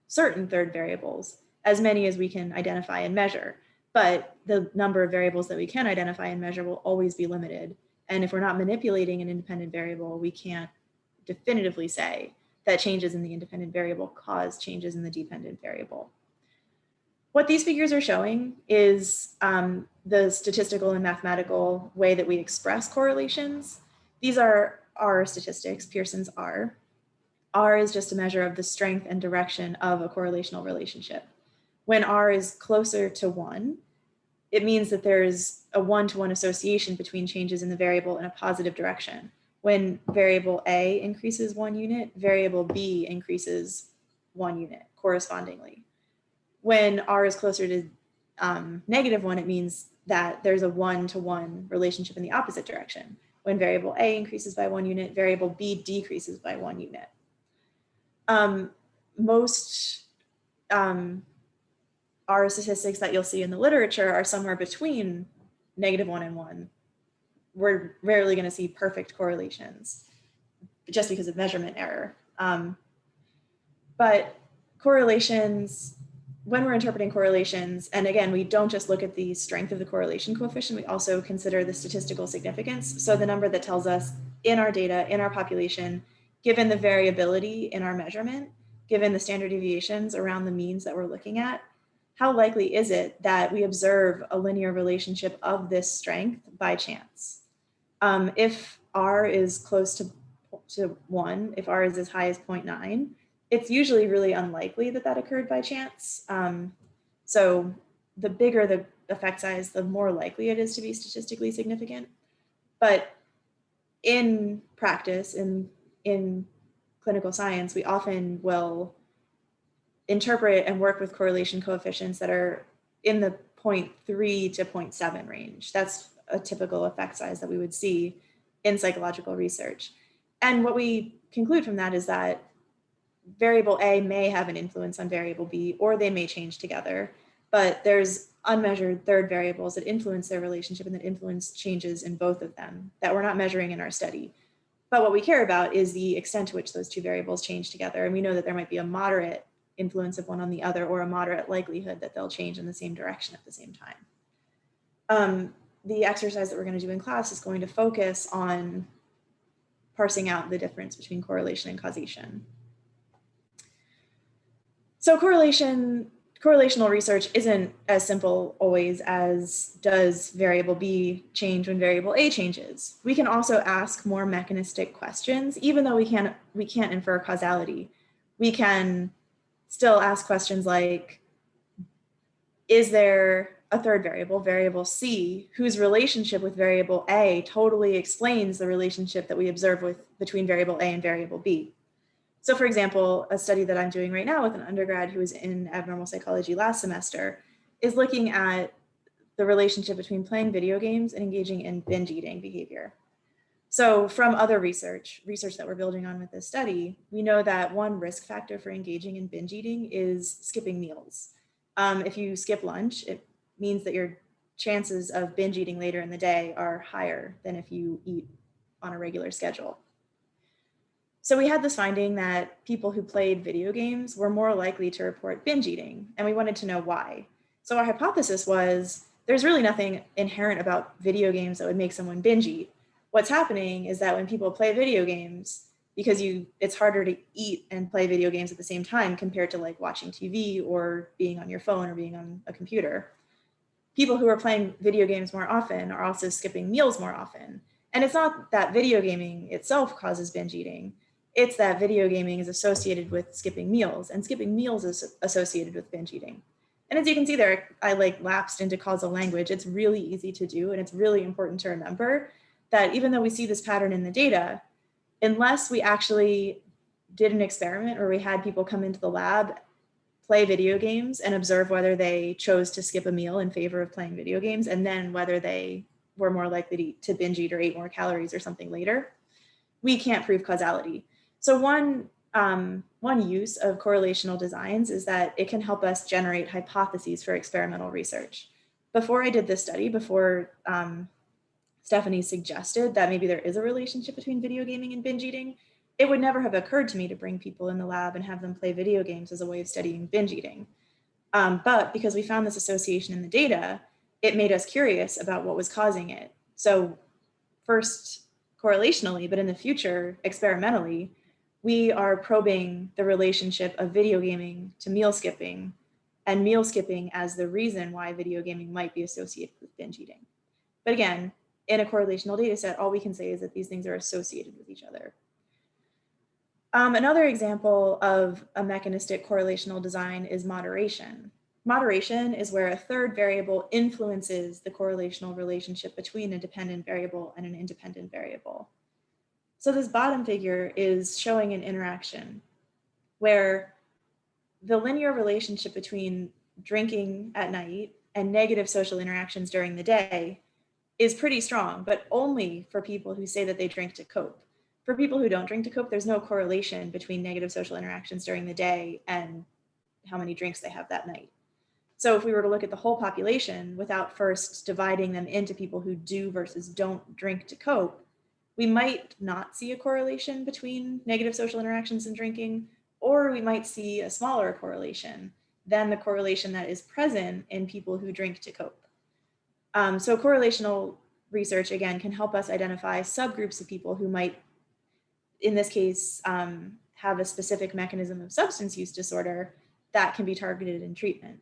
certain third variables, as many as we can identify and measure. But the number of variables that we can identify and measure will always be limited. And if we're not manipulating an independent variable, we can't definitively say that changes in the independent variable cause changes in the dependent variable. What these figures are showing is the statistical and mathematical way that we express correlations. These are R statistics, Pearson's R. R is just a measure of the strength and direction of a correlational relationship. When R is closer to 1, it means that there's a one-to-one association between changes in the variable in a positive direction. When variable A increases 1 unit, variable B increases 1 unit correspondingly. When R is closer to -1, it means that there's a one-to-one relationship in the opposite direction. When variable A increases by 1 unit, variable B decreases by 1 unit. Most R statistics that you'll see in the literature are somewhere between -1 and 1. We're rarely going to see perfect correlations just because of measurement error. But correlations, when we're interpreting correlations, and again, we don't just look at the strength of the correlation coefficient, we also consider the statistical significance. So the number that tells us in our data, in our population, given the variability in our measurement, given the standard deviations around the means that we're looking at, how likely is it that we observe a linear relationship of this strength by chance? If R is close to 1, if R is as high as 0.9, it's usually really unlikely that that occurred by chance. So the bigger the effect size, the more likely it is to be statistically significant. But in practice, in clinical science, we often will interpret and work with correlation coefficients that are in the 0.3 to 0.7 range. That's a typical effect size that we would see in psychological research. And what we conclude from that is that variable A may have an influence on variable B, or they may change together, but there's unmeasured third variables that influence their relationship and that influence changes in both of them that we're not measuring in our study. But what we care about is the extent to which those two variables change together. And we know that there might be a moderate influence of one on the other, or a moderate likelihood that they'll change in the same direction at the same time. The exercise that we're going to do in class is going to focus on parsing out the difference between correlation and causation. So correlational research isn't as simple always as does variable B change when variable A changes. We can also ask more mechanistic questions, even though we can't infer causality. We can still ask questions like, is there a third variable, variable C, whose relationship with variable A totally explains the relationship that we observe between variable A and variable B? So for example, a study that I'm doing right now with an undergrad who was in abnormal psychology last semester is looking at the relationship between playing video games and engaging in binge eating behavior. So from other research that we're building on with this study, we know that one risk factor for engaging in binge eating is skipping meals. If you skip lunch, it means that you're chances of binge eating later in the day are higher than if you eat on a regular schedule. So we had this finding that people who played video games were more likely to report binge eating, and we wanted to know why. So our hypothesis was there's really nothing inherent about video games that would make someone binge eat. What's happening is that when people play video games, because it's harder to eat and play video games at the same time compared to like watching TV or being on your phone or being on a computer. People who are playing video games more often are also skipping meals more often. And it's not that video gaming itself causes binge eating. It's that video gaming is associated with skipping meals, and skipping meals is associated with binge eating. And as you can see there, I like lapsed into causal language. It's really easy to do, and it's really important to remember that even though we see this pattern in the data, unless we actually did an experiment where we had people come into the lab, play video games, and observe whether they chose to skip a meal in favor of playing video games, and then whether they were more likely to binge eat or ate more calories or something later, we can't prove causality. So one use of correlational designs is that it can help us generate hypotheses for experimental research. Before I did this study, before Stephanie suggested that maybe there is a relationship between video gaming and binge eating, it would never have occurred to me to bring people in the lab and have them play video games as a way of studying binge eating. But because we found this association in the data, it made us curious about what was causing it. So first correlationally, but in the future, experimentally, we are probing the relationship of video gaming to meal skipping, and meal skipping as the reason why video gaming might be associated with binge eating. But again, in a correlational data set, all we can say is that these things are associated with each other. Another example of a mechanistic correlational design is moderation. Moderation is where a third variable influences the correlational relationship between a dependent variable and an independent variable. So this bottom figure is showing an interaction where the linear relationship between drinking at night and negative social interactions during the day is pretty strong, but only for people who say that they drink to cope. For people who don't drink to cope, there's no correlation between negative social interactions during the day and how many drinks they have that night. So if we were to look at the whole population without first dividing them into people who do versus don't drink to cope, we might not see a correlation between negative social interactions and drinking, or we might see a smaller correlation than the correlation that is present in people who drink to cope. So correlational research, again, can help us identify subgroups of people who might, in this case, have a specific mechanism of substance use disorder that can be targeted in treatment.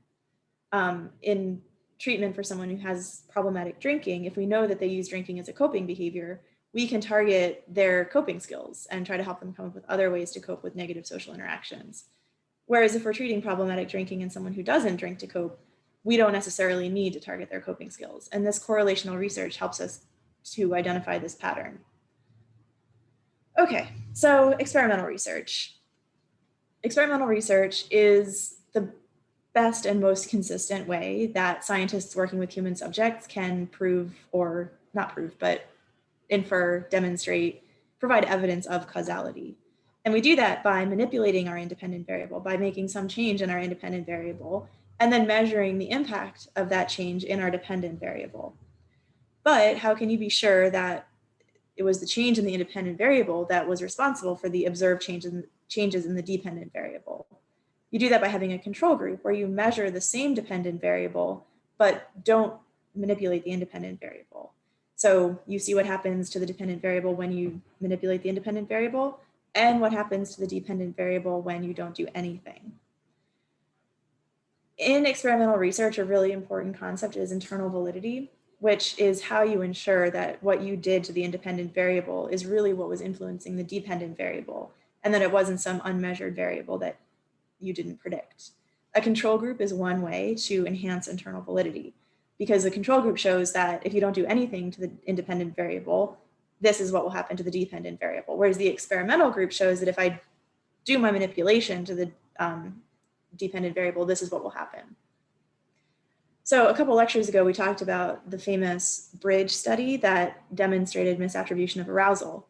In treatment for someone who has problematic drinking, if we know that they use drinking as a coping behavior, we can target their coping skills and try to help them come up with other ways to cope with negative social interactions. Whereas if we're treating problematic drinking in someone who doesn't drink to cope, we don't necessarily need to target their coping skills. And this correlational research helps us to identify this pattern. Okay, so experimental research. Experimental research is the best and most consistent way that scientists working with human subjects can prove, or not prove, but infer, demonstrate, provide evidence of causality. And we do that by manipulating our independent variable, by making some change in our independent variable, and then measuring the impact of that change in our dependent variable. But how can you be sure that it was the change in the independent variable that was responsible for the observed changes in the dependent variable? You do that by having a control group where you measure the same dependent variable, but don't manipulate the independent variable. So you see what happens to the dependent variable when you manipulate the independent variable, and what happens to the dependent variable when you don't do anything. In experimental research, a really important concept is internal validity, which is how you ensure that what you did to the independent variable is really what was influencing the dependent variable, and that it wasn't some unmeasured variable that you didn't predict. A control group is one way to enhance internal validity, because the control group shows that if you don't do anything to the independent variable, this is what will happen to the dependent variable. Whereas the experimental group shows that if I do my manipulation to the dependent variable, this is what will happen. So a couple lectures ago, we talked about the famous Bridge study that demonstrated misattribution of arousal.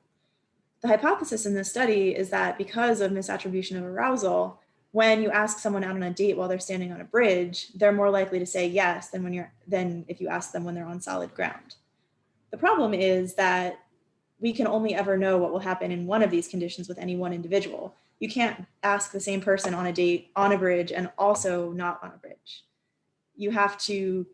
The hypothesis in this study is that because of misattribution of arousal, when you ask someone out on a date while they're standing on a bridge, they're more likely to say yes than if you ask them when they're on solid ground. The problem is that we can only ever know what will happen in one of these conditions with any one individual. You can't ask the same person on a date on a bridge and also not on a bridge. You have to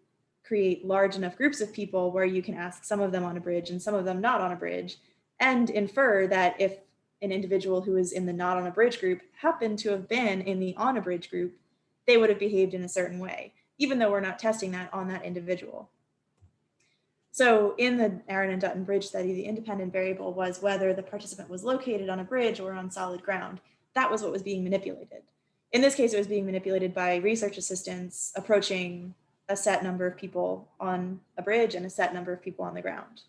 create large enough groups of people where you can ask some of them on a bridge and some of them not on a bridge, and infer that if an individual who is in the not on a bridge group happened to have been in the on a bridge group, they would have behaved in a certain way, even though we're not testing that on that individual. So in the Erin and Dutton bridge study, the independent variable was whether the participant was located on a bridge or on solid ground. That was what was being manipulated. In this case, it was being manipulated by research assistants approaching a set number of people on a bridge and a set number of people on the ground.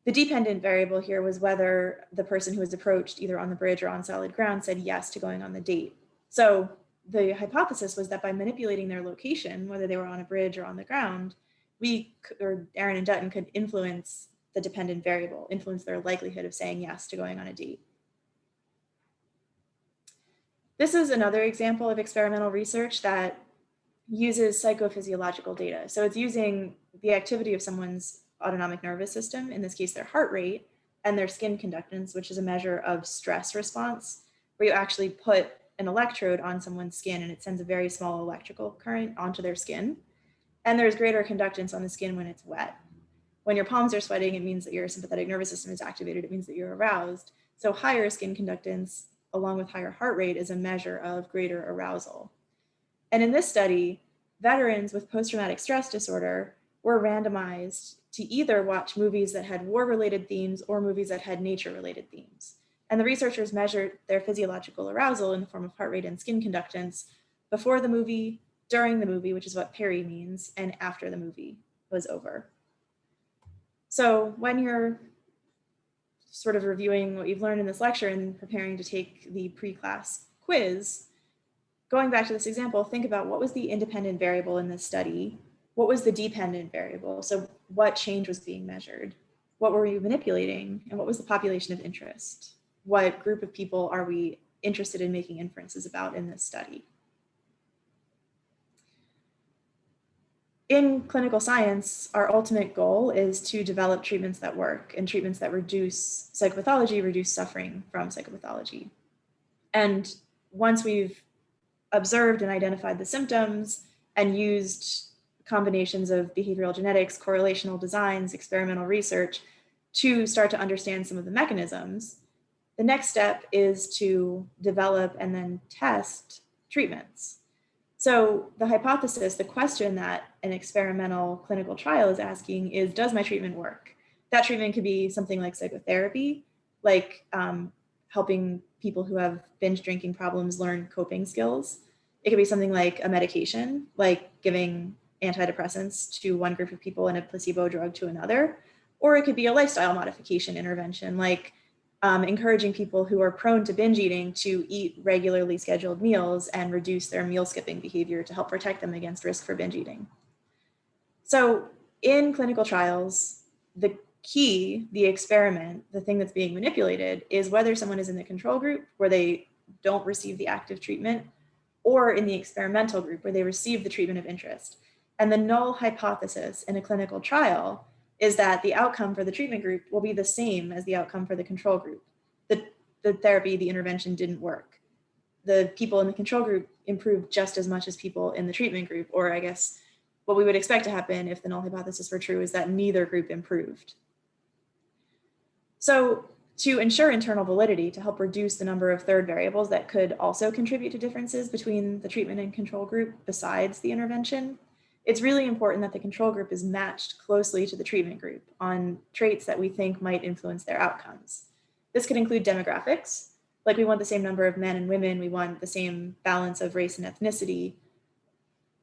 The dependent variable here was whether the person who was approached either on the bridge or on solid ground said yes to going on the date. So the hypothesis was that by manipulating their location, whether they were on a bridge or on the ground, Erin and Dutton could influence the dependent variable, influence their likelihood of saying yes to going on a date. This is another example of experimental research that uses psychophysiological data. So it's using the activity of someone's autonomic nervous system, in this case, their heart rate, and their skin conductance, which is a measure of stress response, where you actually put an electrode on someone's skin and it sends a very small electrical current onto their skin. And there's greater conductance on the skin when it's wet. When your palms are sweating, it means that your sympathetic nervous system is activated. It means that you're aroused. So higher skin conductance, along with higher heart rate, is a measure of greater arousal. And in this study, veterans with post-traumatic stress disorder were randomized to either watch movies that had war-related themes or movies that had nature-related themes. And the researchers measured their physiological arousal in the form of heart rate and skin conductance before the movie, during the movie, which is what peri means, and after the movie was over. So when you're sort of reviewing what you've learned in this lecture and preparing to take the pre-class quiz, going back to this example, think about what was the independent variable in this study? What was the dependent variable? So what change was being measured? What were we manipulating? And what was the population of interest? What group of people are we interested in making inferences about in this study? In clinical science, our ultimate goal is to develop treatments that work and treatments that reduce psychopathology, reduce suffering from psychopathology. And once we've observed and identified the symptoms and used combinations of behavioral genetics, correlational designs, experimental research to start to understand some of the mechanisms, the next step is to develop and then test treatments. So the hypothesis, the question that an experimental clinical trial is asking is, does my treatment work? That treatment could be something like psychotherapy, like helping people who have binge drinking problems learn coping skills. It could be something like a medication, like giving antidepressants to one group of people and a placebo drug to another. Or it could be a lifestyle modification intervention, like encouraging people who are prone to binge eating to eat regularly scheduled meals and reduce their meal skipping behavior to help protect them against risk for binge eating. So in clinical trials, the key, the experiment, the thing that's being manipulated is whether someone is in the control group where they don't receive the active treatment, or in the experimental group where they receive the treatment of interest. And the null hypothesis in a clinical trial is that the outcome for the treatment group will be the same as the outcome for the control group. The therapy, the intervention didn't work. The people in the control group improved just as much as people in the treatment group, or I guess what we would expect to happen if the null hypothesis were true is that neither group improved. So to ensure internal validity, to help reduce the number of third variables that could also contribute to differences between the treatment and control group besides the intervention, it's really important that the control group is matched closely to the treatment group on traits that we think might influence their outcomes. This could include demographics, like we want the same number of men and women, we want the same balance of race and ethnicity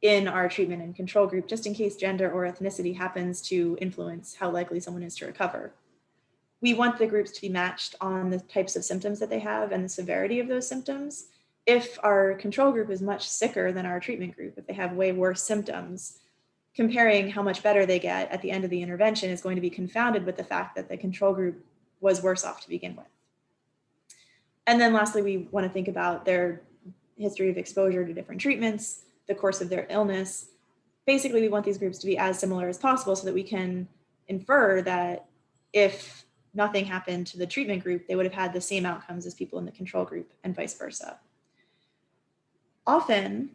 in our treatment and control group, just in case gender or ethnicity happens to influence how likely someone is to recover. We want the groups to be matched on the types of symptoms that they have and the severity of those symptoms. If our control group is much sicker than our treatment group, if they have way worse symptoms, comparing how much better they get at the end of the intervention is going to be confounded with the fact that the control group was worse off to begin with. And then lastly, we want to think about their history of exposure to different treatments, the course of their illness. Basically, we want these groups to be as similar as possible so that we can infer that if nothing happened to the treatment group, they would have had the same outcomes as people in the control group and vice versa. Often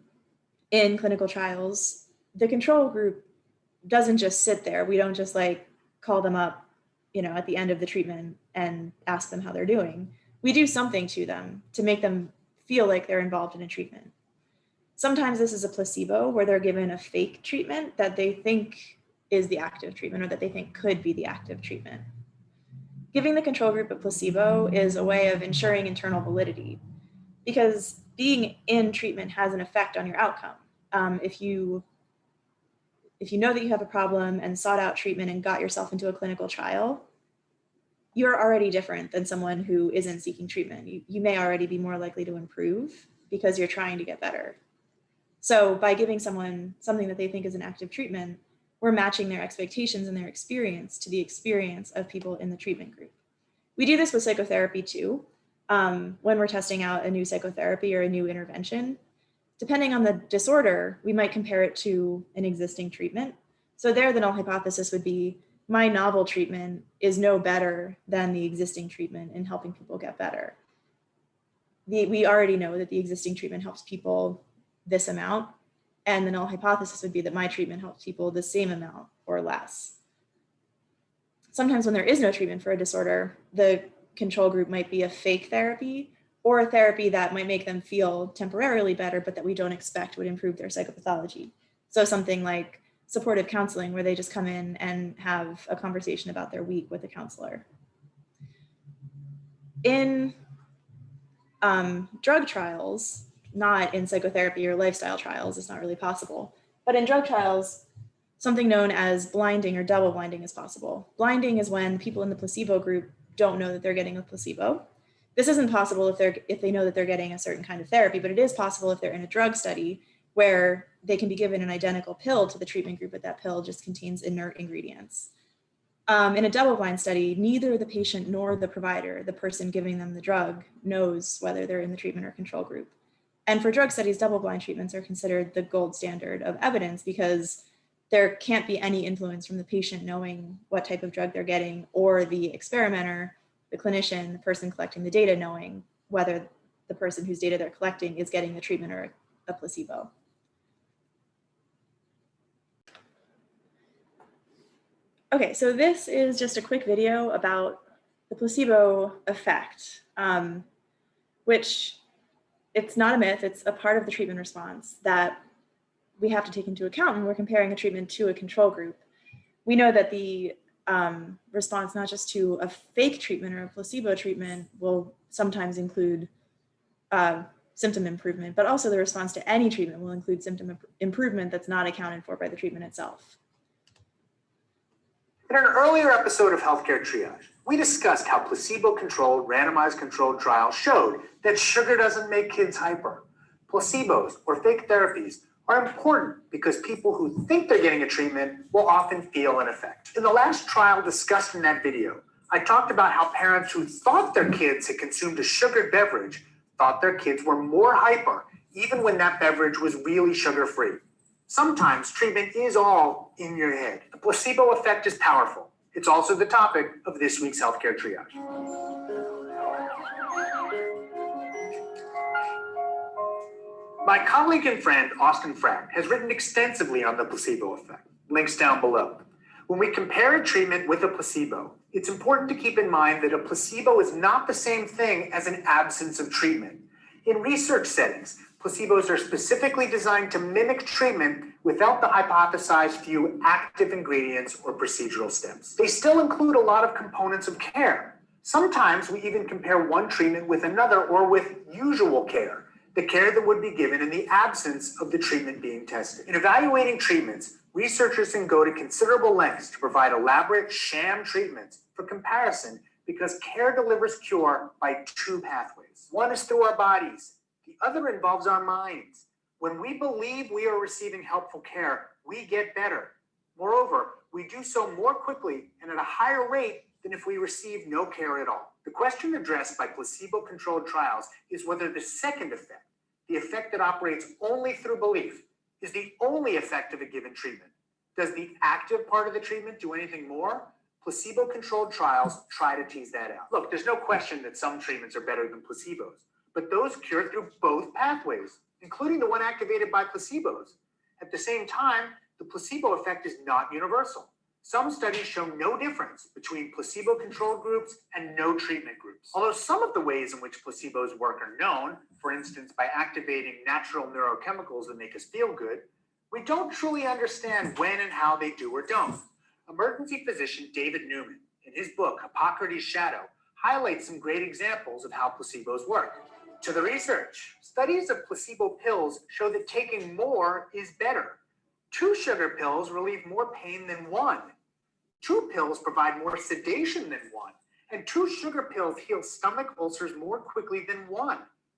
in clinical trials, the control group doesn't just sit there. We don't just like call them up, at the end of the treatment and ask them how they're doing. We do something to them to make them feel like they're involved in a treatment. Sometimes this is a placebo where they're given a fake treatment that they think is the active treatment or that they think could be the active treatment. Giving the control group a placebo is a way of ensuring internal validity because being in treatment has an effect on your outcome. If you know that you have a problem and sought out treatment and got yourself into a clinical trial, you're already different than someone who isn't seeking treatment. You may already be more likely to improve because you're trying to get better. So by giving someone something that they think is an active treatment, we're matching their expectations and their experience to the experience of people in the treatment group. We do this with psychotherapy too. When we're testing out a new psychotherapy or a new intervention, depending on the disorder, we might compare it to an existing treatment. So there, the null hypothesis would be, my novel treatment is no better than the existing treatment in helping people get better. We already know that the existing treatment helps people this amount, and the null hypothesis would be that my treatment helps people the same amount or less. Sometimes when there is no treatment for a disorder, the control group might be a fake therapy or a therapy that might make them feel temporarily better, but that we don't expect would improve their psychopathology. So something like supportive counseling, where they just come in and have a conversation about their week with a counselor. In drug trials, not in psychotherapy or lifestyle trials, it's not really possible, but in drug trials, something known as blinding or double blinding is possible. Blinding is when people in the placebo group don't know that they're getting a placebo. This isn't possible if they know that they're getting a certain kind of therapy, but it is possible if they're in a drug study where they can be given an identical pill to the treatment group, but that pill just contains inert ingredients. In a double-blind study, neither the patient nor the provider, the person giving them the drug, knows whether they're in the treatment or control group. And for drug studies, double-blind treatments are considered the gold standard of evidence because there can't be any influence from the patient knowing what type of drug they're getting, or the experimenter, the clinician, the person collecting the data, knowing whether the person whose data they're collecting is getting the treatment or a placebo. Okay, so this is just a quick video about the placebo effect, which it's not a myth, it's a part of the treatment response that we have to take into account when we're comparing a treatment to a control group. We know that the response not just to a fake treatment or a placebo treatment will sometimes include symptom improvement, but also the response to any treatment will include symptom improvement that's not accounted for by the treatment itself. In an earlier episode of Healthcare Triage, we discussed how placebo-controlled randomized controlled trials showed that sugar doesn't make kids hyper. Placebos or fake therapies are important because people who think they're getting a treatment will often feel an effect. In the last trial discussed in that video, I talked about how parents who thought their kids had consumed a sugared beverage thought their kids were more hyper, even when that beverage was really sugar-free. Sometimes treatment is all in your head. The placebo effect is powerful. It's also the topic of this week's Healthcare Triage. My colleague and friend, Austin Frack, has written extensively on the placebo effect. Links down below. When we compare a treatment with a placebo, it's important to keep in mind that a placebo is not the same thing as an absence of treatment. In research settings, placebos are specifically designed to mimic treatment without the hypothesized few active ingredients or procedural steps. They still include a lot of components of care. Sometimes we even compare one treatment with another or with usual care, the care that would be given in the absence of the treatment being tested. In evaluating treatments, researchers can go to considerable lengths to provide elaborate sham treatments for comparison because care delivers cure by two pathways. One is through our bodies. The other involves our minds. When we believe we are receiving helpful care, we get better. Moreover, we do so more quickly and at a higher rate than if we receive no care at all. The question addressed by placebo-controlled trials is whether the second effect, the effect that operates only through belief, is the only effect of a given treatment. Does the active part of the treatment do anything more? Placebo-controlled trials try to tease that out. Look, there's no question that some treatments are better than placebos, but those cure through both pathways, including the one activated by placebos. At the same time, the placebo effect is not universal. Some studies show no difference between placebo-controlled groups and no treatment groups. Although some of the ways in which placebos work are known, for instance, by activating natural neurochemicals that make us feel good, we don't truly understand when and how they do or don't. Emergency physician David Newman, in his book, Hippocrates' Shadow, highlights some great examples of how placebos work. To the research, studies of placebo pills show that taking more is better. 2 sugar pills relieve more pain than 1. 2 pills provide more sedation than 1. And 2 sugar pills heal stomach ulcers more quickly than 1.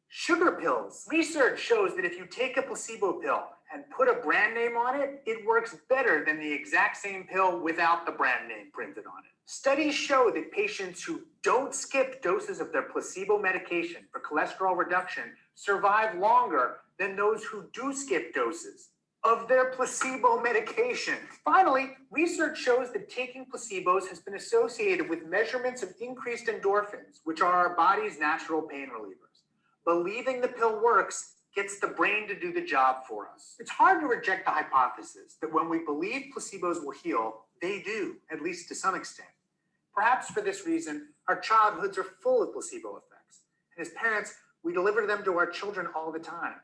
Sugar pills. Research shows that if you take a placebo pill and put a brand name on it, it works better than the exact same pill without the brand name printed on it. Studies show that patients who don't skip doses of their placebo medication for cholesterol reduction survive longer than those who do skip doses of their placebo medication. Finally, research shows that taking placebos has been associated with measurements of increased endorphins, which are our body's natural pain relievers. Believing the pill works gets the brain to do the job for us. It's hard to reject the hypothesis that when we believe placebos will heal, they do, at least to some extent. Perhaps for this reason, our childhoods are full of placebo effects. And as parents, we deliver them to our children all the time.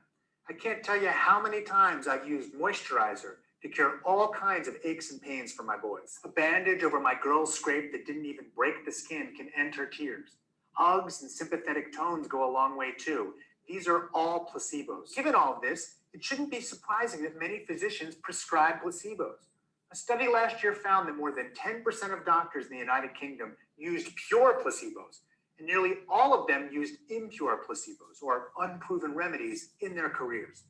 I can't tell you how many times I've used moisturizer to cure all kinds of aches and pains for my boys. A bandage over my girl's scrape that didn't even break the skin can end her tears. Hugs and sympathetic tones go a long way too. These are all placebos. Given all of this, it shouldn't be surprising that many physicians prescribe placebos. A study last year found that more than 10% of doctors in the United Kingdom used pure placebos, and nearly all of them used impure placebos, or unproven remedies, in their careers.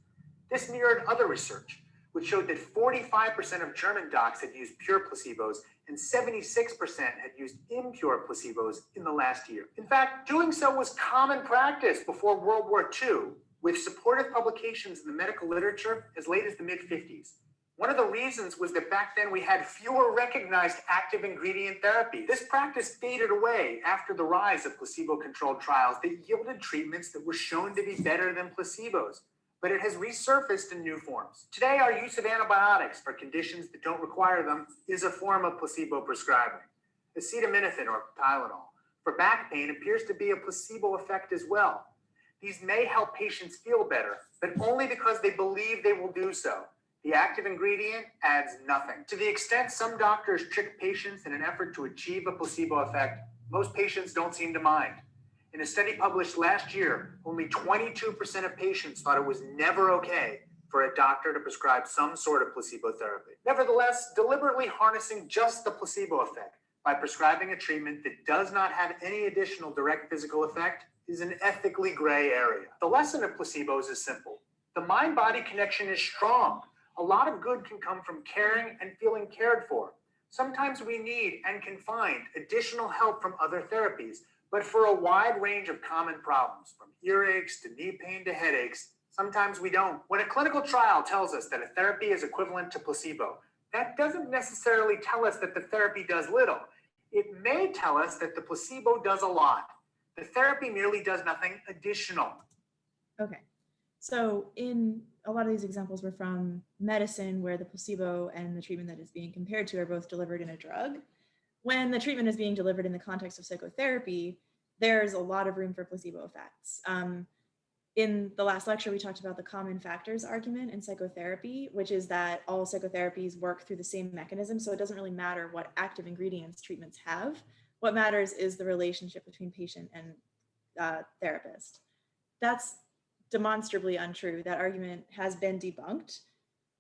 This mirrored other research, which showed that 45% of German docs had used pure placebos and 76% had used impure placebos in the last year. In fact, doing so was common practice before World War II, with supportive publications in the medical literature as late as the mid-50s. One of the reasons was that back then we had fewer recognized active ingredient therapies. This practice faded away after the rise of placebo-controlled trials that yielded treatments that were shown to be better than placebos, but it has resurfaced in new forms. Today, our use of antibiotics for conditions that don't require them is a form of placebo prescribing. Acetaminophen or Tylenol for back pain appears to be a placebo effect as well. These may help patients feel better, but only because they believe they will do so. The active ingredient adds nothing. To the extent some doctors trick patients in an effort to achieve a placebo effect, most patients don't seem to mind. In a study published last year, only 22% of patients thought it was never okay for a doctor to prescribe some sort of placebo therapy. Nevertheless, deliberately harnessing just the placebo effect by prescribing a treatment that does not have any additional direct physical effect is an ethically gray area. The lesson of placebos is simple. The mind-body connection is strong. A lot of good can come from caring and feeling cared for. Sometimes we need and can find additional help from other therapies, but for a wide range of common problems, from earaches to knee pain to headaches, sometimes we don't. When a clinical trial tells us that a therapy is equivalent to placebo, that doesn't necessarily tell us that the therapy does little. It may tell us that the placebo does a lot. The therapy merely does nothing additional. Okay. So in a lot of these examples were from medicine, where the placebo and the treatment that is being compared to are both delivered in a drug. When the treatment is being delivered in the context of psychotherapy, there's a lot of room for placebo effects. In the last lecture, we talked about the common factors argument in psychotherapy, which is that all psychotherapies work through the same mechanism. So it doesn't really matter what active ingredients treatments have. What matters is the relationship between patient and therapist. That's demonstrably untrue. That argument has been debunked,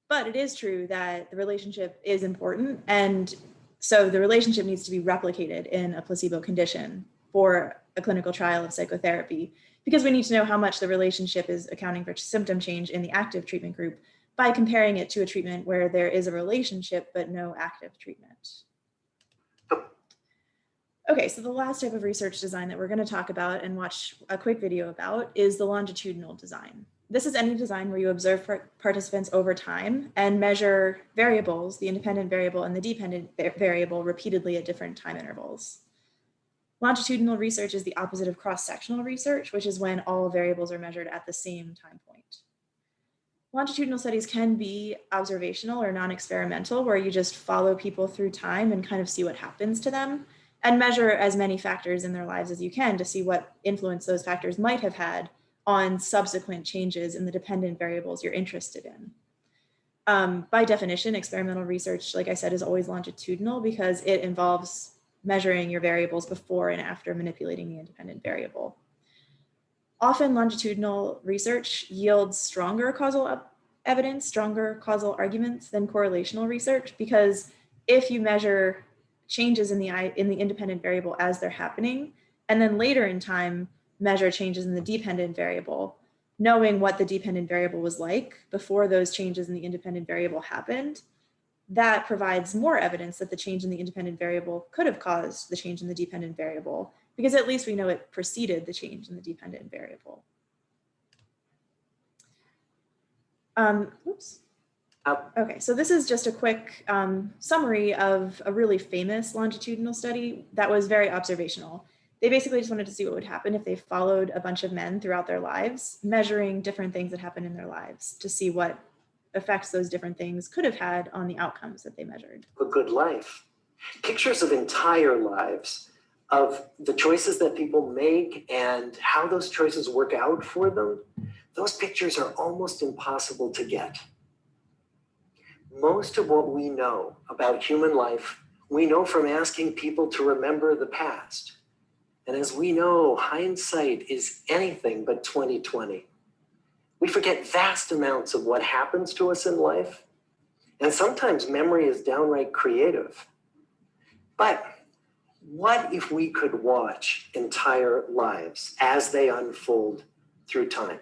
but it is true that the relationship is important. And so the relationship needs to be replicated in a placebo condition for a clinical trial of psychotherapy, because we need to know how much the relationship is accounting for symptom change in the active treatment group by comparing it to a treatment where there is a relationship but no active treatment. Okay, so the last type of research design that we're going to talk about and watch a quick video about is the longitudinal design. This is any design where you observe participants over time and measure variables, the independent variable and the dependent variable, repeatedly at different time intervals. Longitudinal research is the opposite of cross-sectional research, which is when all variables are measured at the same time point. Longitudinal studies can be observational or non-experimental, where you just follow people through time and kind of see what happens to them and measure as many factors in their lives as you can to see what influence those factors might have had on subsequent changes in the dependent variables you're interested in. By definition, experimental research, like I said, is always longitudinal because it involves measuring your variables before and after manipulating the independent variable. Often longitudinal research yields stronger causal evidence, stronger causal arguments than correlational research, because if you measure changes in the independent variable as they're happening, and then later in time measure changes in the dependent variable, knowing what the dependent variable was like before those changes in the independent variable happened, that provides more evidence that the change in the independent variable could have caused the change in the dependent variable, because at least we know it preceded the change in the dependent variable. Okay, so this is just a quick summary of a really famous longitudinal study that was very observational. They basically just wanted to see what would happen if they followed a bunch of men throughout their lives, measuring different things that happen in their lives to see what effects those different things could have had on the outcomes that they measured. A good life. Pictures of entire lives, of the choices that people make and how those choices work out for them. Those pictures are almost impossible to get. Most of what we know about human life, we know from asking people to remember the past. And as we know, hindsight is anything but 20/20. We forget vast amounts of what happens to us in life. And sometimes memory is downright creative. But what if we could watch entire lives as they unfold through time?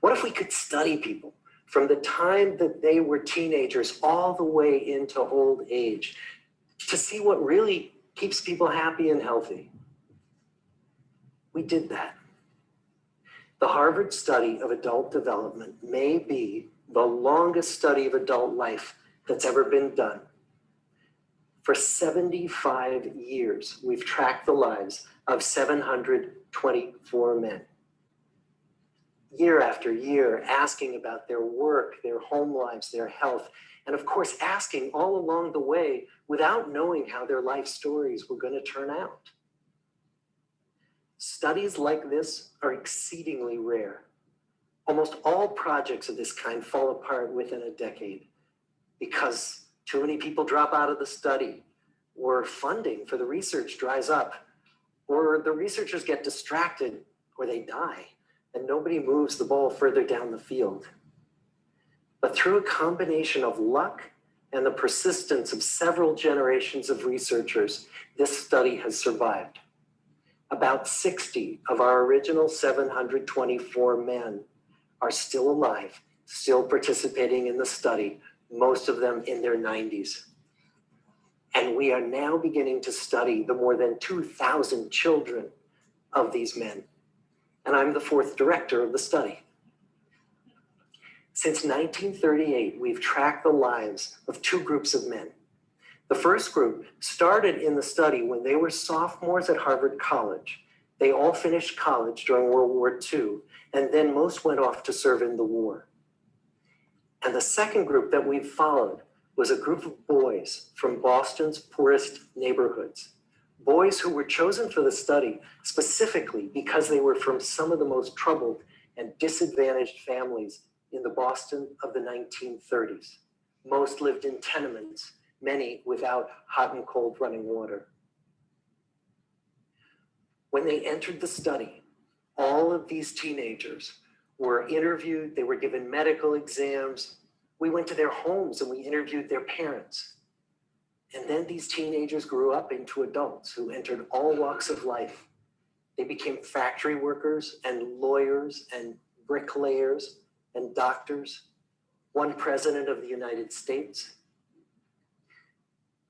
What if we could study people from the time that they were teenagers all the way into old age to see what really keeps people happy and healthy? We did that. The Harvard study of adult development may be the longest study of adult life that's ever been done. For 75 years, we've tracked the lives of 724 men. Year after year, asking about their work, their home lives, their health, and of course, asking all along the way without knowing how their life stories were going to turn out. Studies like this are exceedingly rare. Almost all projects of this kind fall apart within a decade because too many people drop out of the study, or funding for the research dries up, or the researchers get distracted, or they die, and nobody moves the ball further down the field. But through a combination of luck and the persistence of several generations of researchers, this study has survived. About 60 of our original 724 men are still alive, still participating in the study, most of them in their 90s. And we are now beginning to study the more than 2,000 children of these men. And I'm the fourth director of the study. Since 1938, we've tracked the lives of two groups of men. The first group started in the study when they were sophomores at Harvard College. They all finished college during World War II, and then most went off to serve in the war. And the second group that we've followed was a group of boys from Boston's poorest neighborhoods. Boys who were chosen for the study specifically because they were from some of the most troubled and disadvantaged families in the Boston of the 1930s. Most lived in tenements, many without hot and cold running water. When they entered the study, all of these teenagers were interviewed, they were given medical exams. We went to their homes and we interviewed their parents. And then these teenagers grew up into adults who entered all walks of life. They became factory workers and lawyers and bricklayers and doctors, one president of the United States.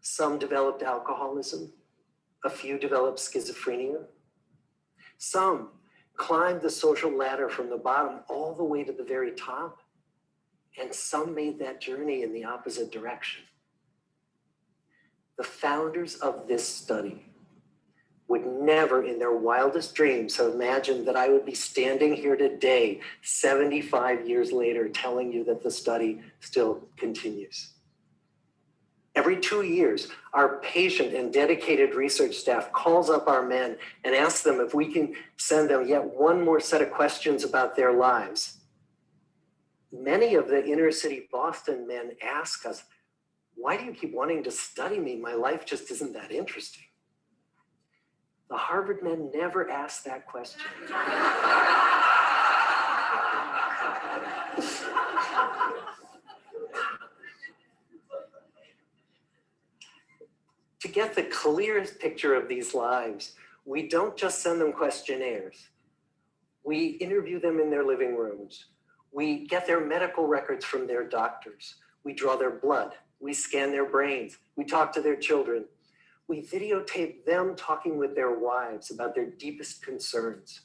Some developed alcoholism, a few developed schizophrenia. Some climbed the social ladder from the bottom all the way to the very top, and some made that journey in the opposite direction. The founders of this study would never in their wildest dreams have imagined that I would be standing here today, 75 years later, telling you that the study still continues. Every 2 years, our patient and dedicated research staff calls up our men and asks them if we can send them yet one more set of questions about their lives. Many of the inner city Boston men ask us, why do you keep wanting to study me? My life just isn't that interesting. The Harvard men never asked that question. To get the clearest picture of these lives, we don't just send them questionnaires. We interview them in their living rooms. We get their medical records from their doctors. We draw their blood. We scan their brains. We talk to their children. We videotape them talking with their wives about their deepest concerns.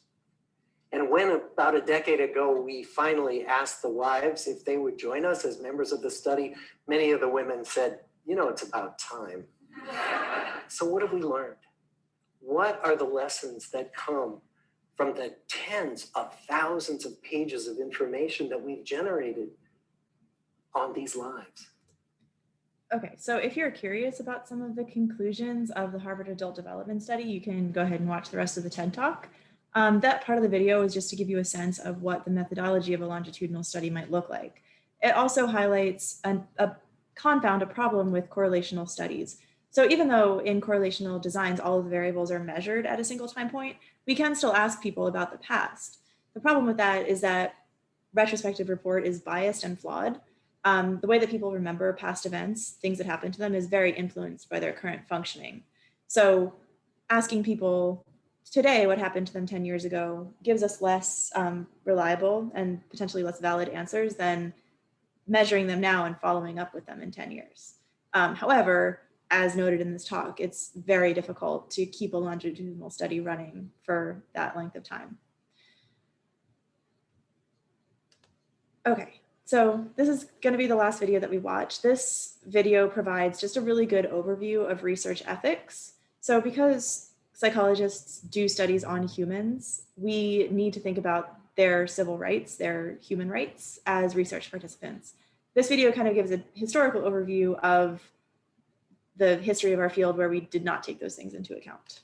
And when about a decade ago, we finally asked the wives if they would join us as members of the study, many of the women said, you know, it's about time. So what have we learned? What are the lessons that come from the tens of thousands of pages of information that we've generated on these lives? Okay, so if you're curious about some of the conclusions of the Harvard Adult Development Study, you can go ahead and watch the rest of the TED Talk. That part of the video is just to give you a sense of what the methodology of a longitudinal study might look like. It also highlights a problem with correlational studies. So even though in correlational designs, all of the variables are measured at a single time point, we can still ask people about the past. The problem with that is that retrospective report is biased and flawed. The way that people remember past events, things that happened to them, is very influenced by their current functioning. So asking people today what happened to them 10 years ago gives us less reliable and potentially less valid answers than measuring them now and following up with them in 10 years. However, as noted in this talk, it's very difficult to keep a longitudinal study running for that length of time. Okay, so this is going to be the last video that we watch. This video provides just a really good overview of research ethics. So because psychologists do studies on humans, we need to think about their civil rights, their human rights as research participants. This video kind of gives a historical overview of the history of our field where we did not take those things into account.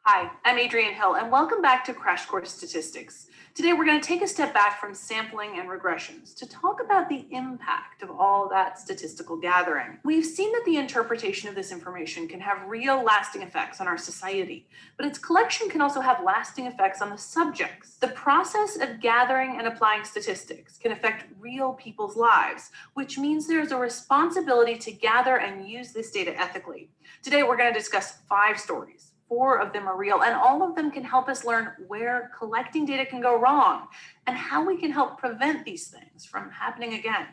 Hi, I'm Adrienne Hill, and welcome back to Crash Course Statistics. Today, we're going to take a step back from sampling and regressions to talk about the impact of all that statistical gathering. We've seen that the interpretation of this information can have real lasting effects on our society, but its collection can also have lasting effects on the subjects. The process of gathering and applying statistics can affect real people's lives, which means there's a responsibility to gather and use this data ethically. Today, we're going to discuss 5 stories. 4 of them are real, and all of them can help us learn where collecting data can go wrong and how we can help prevent these things from happening again.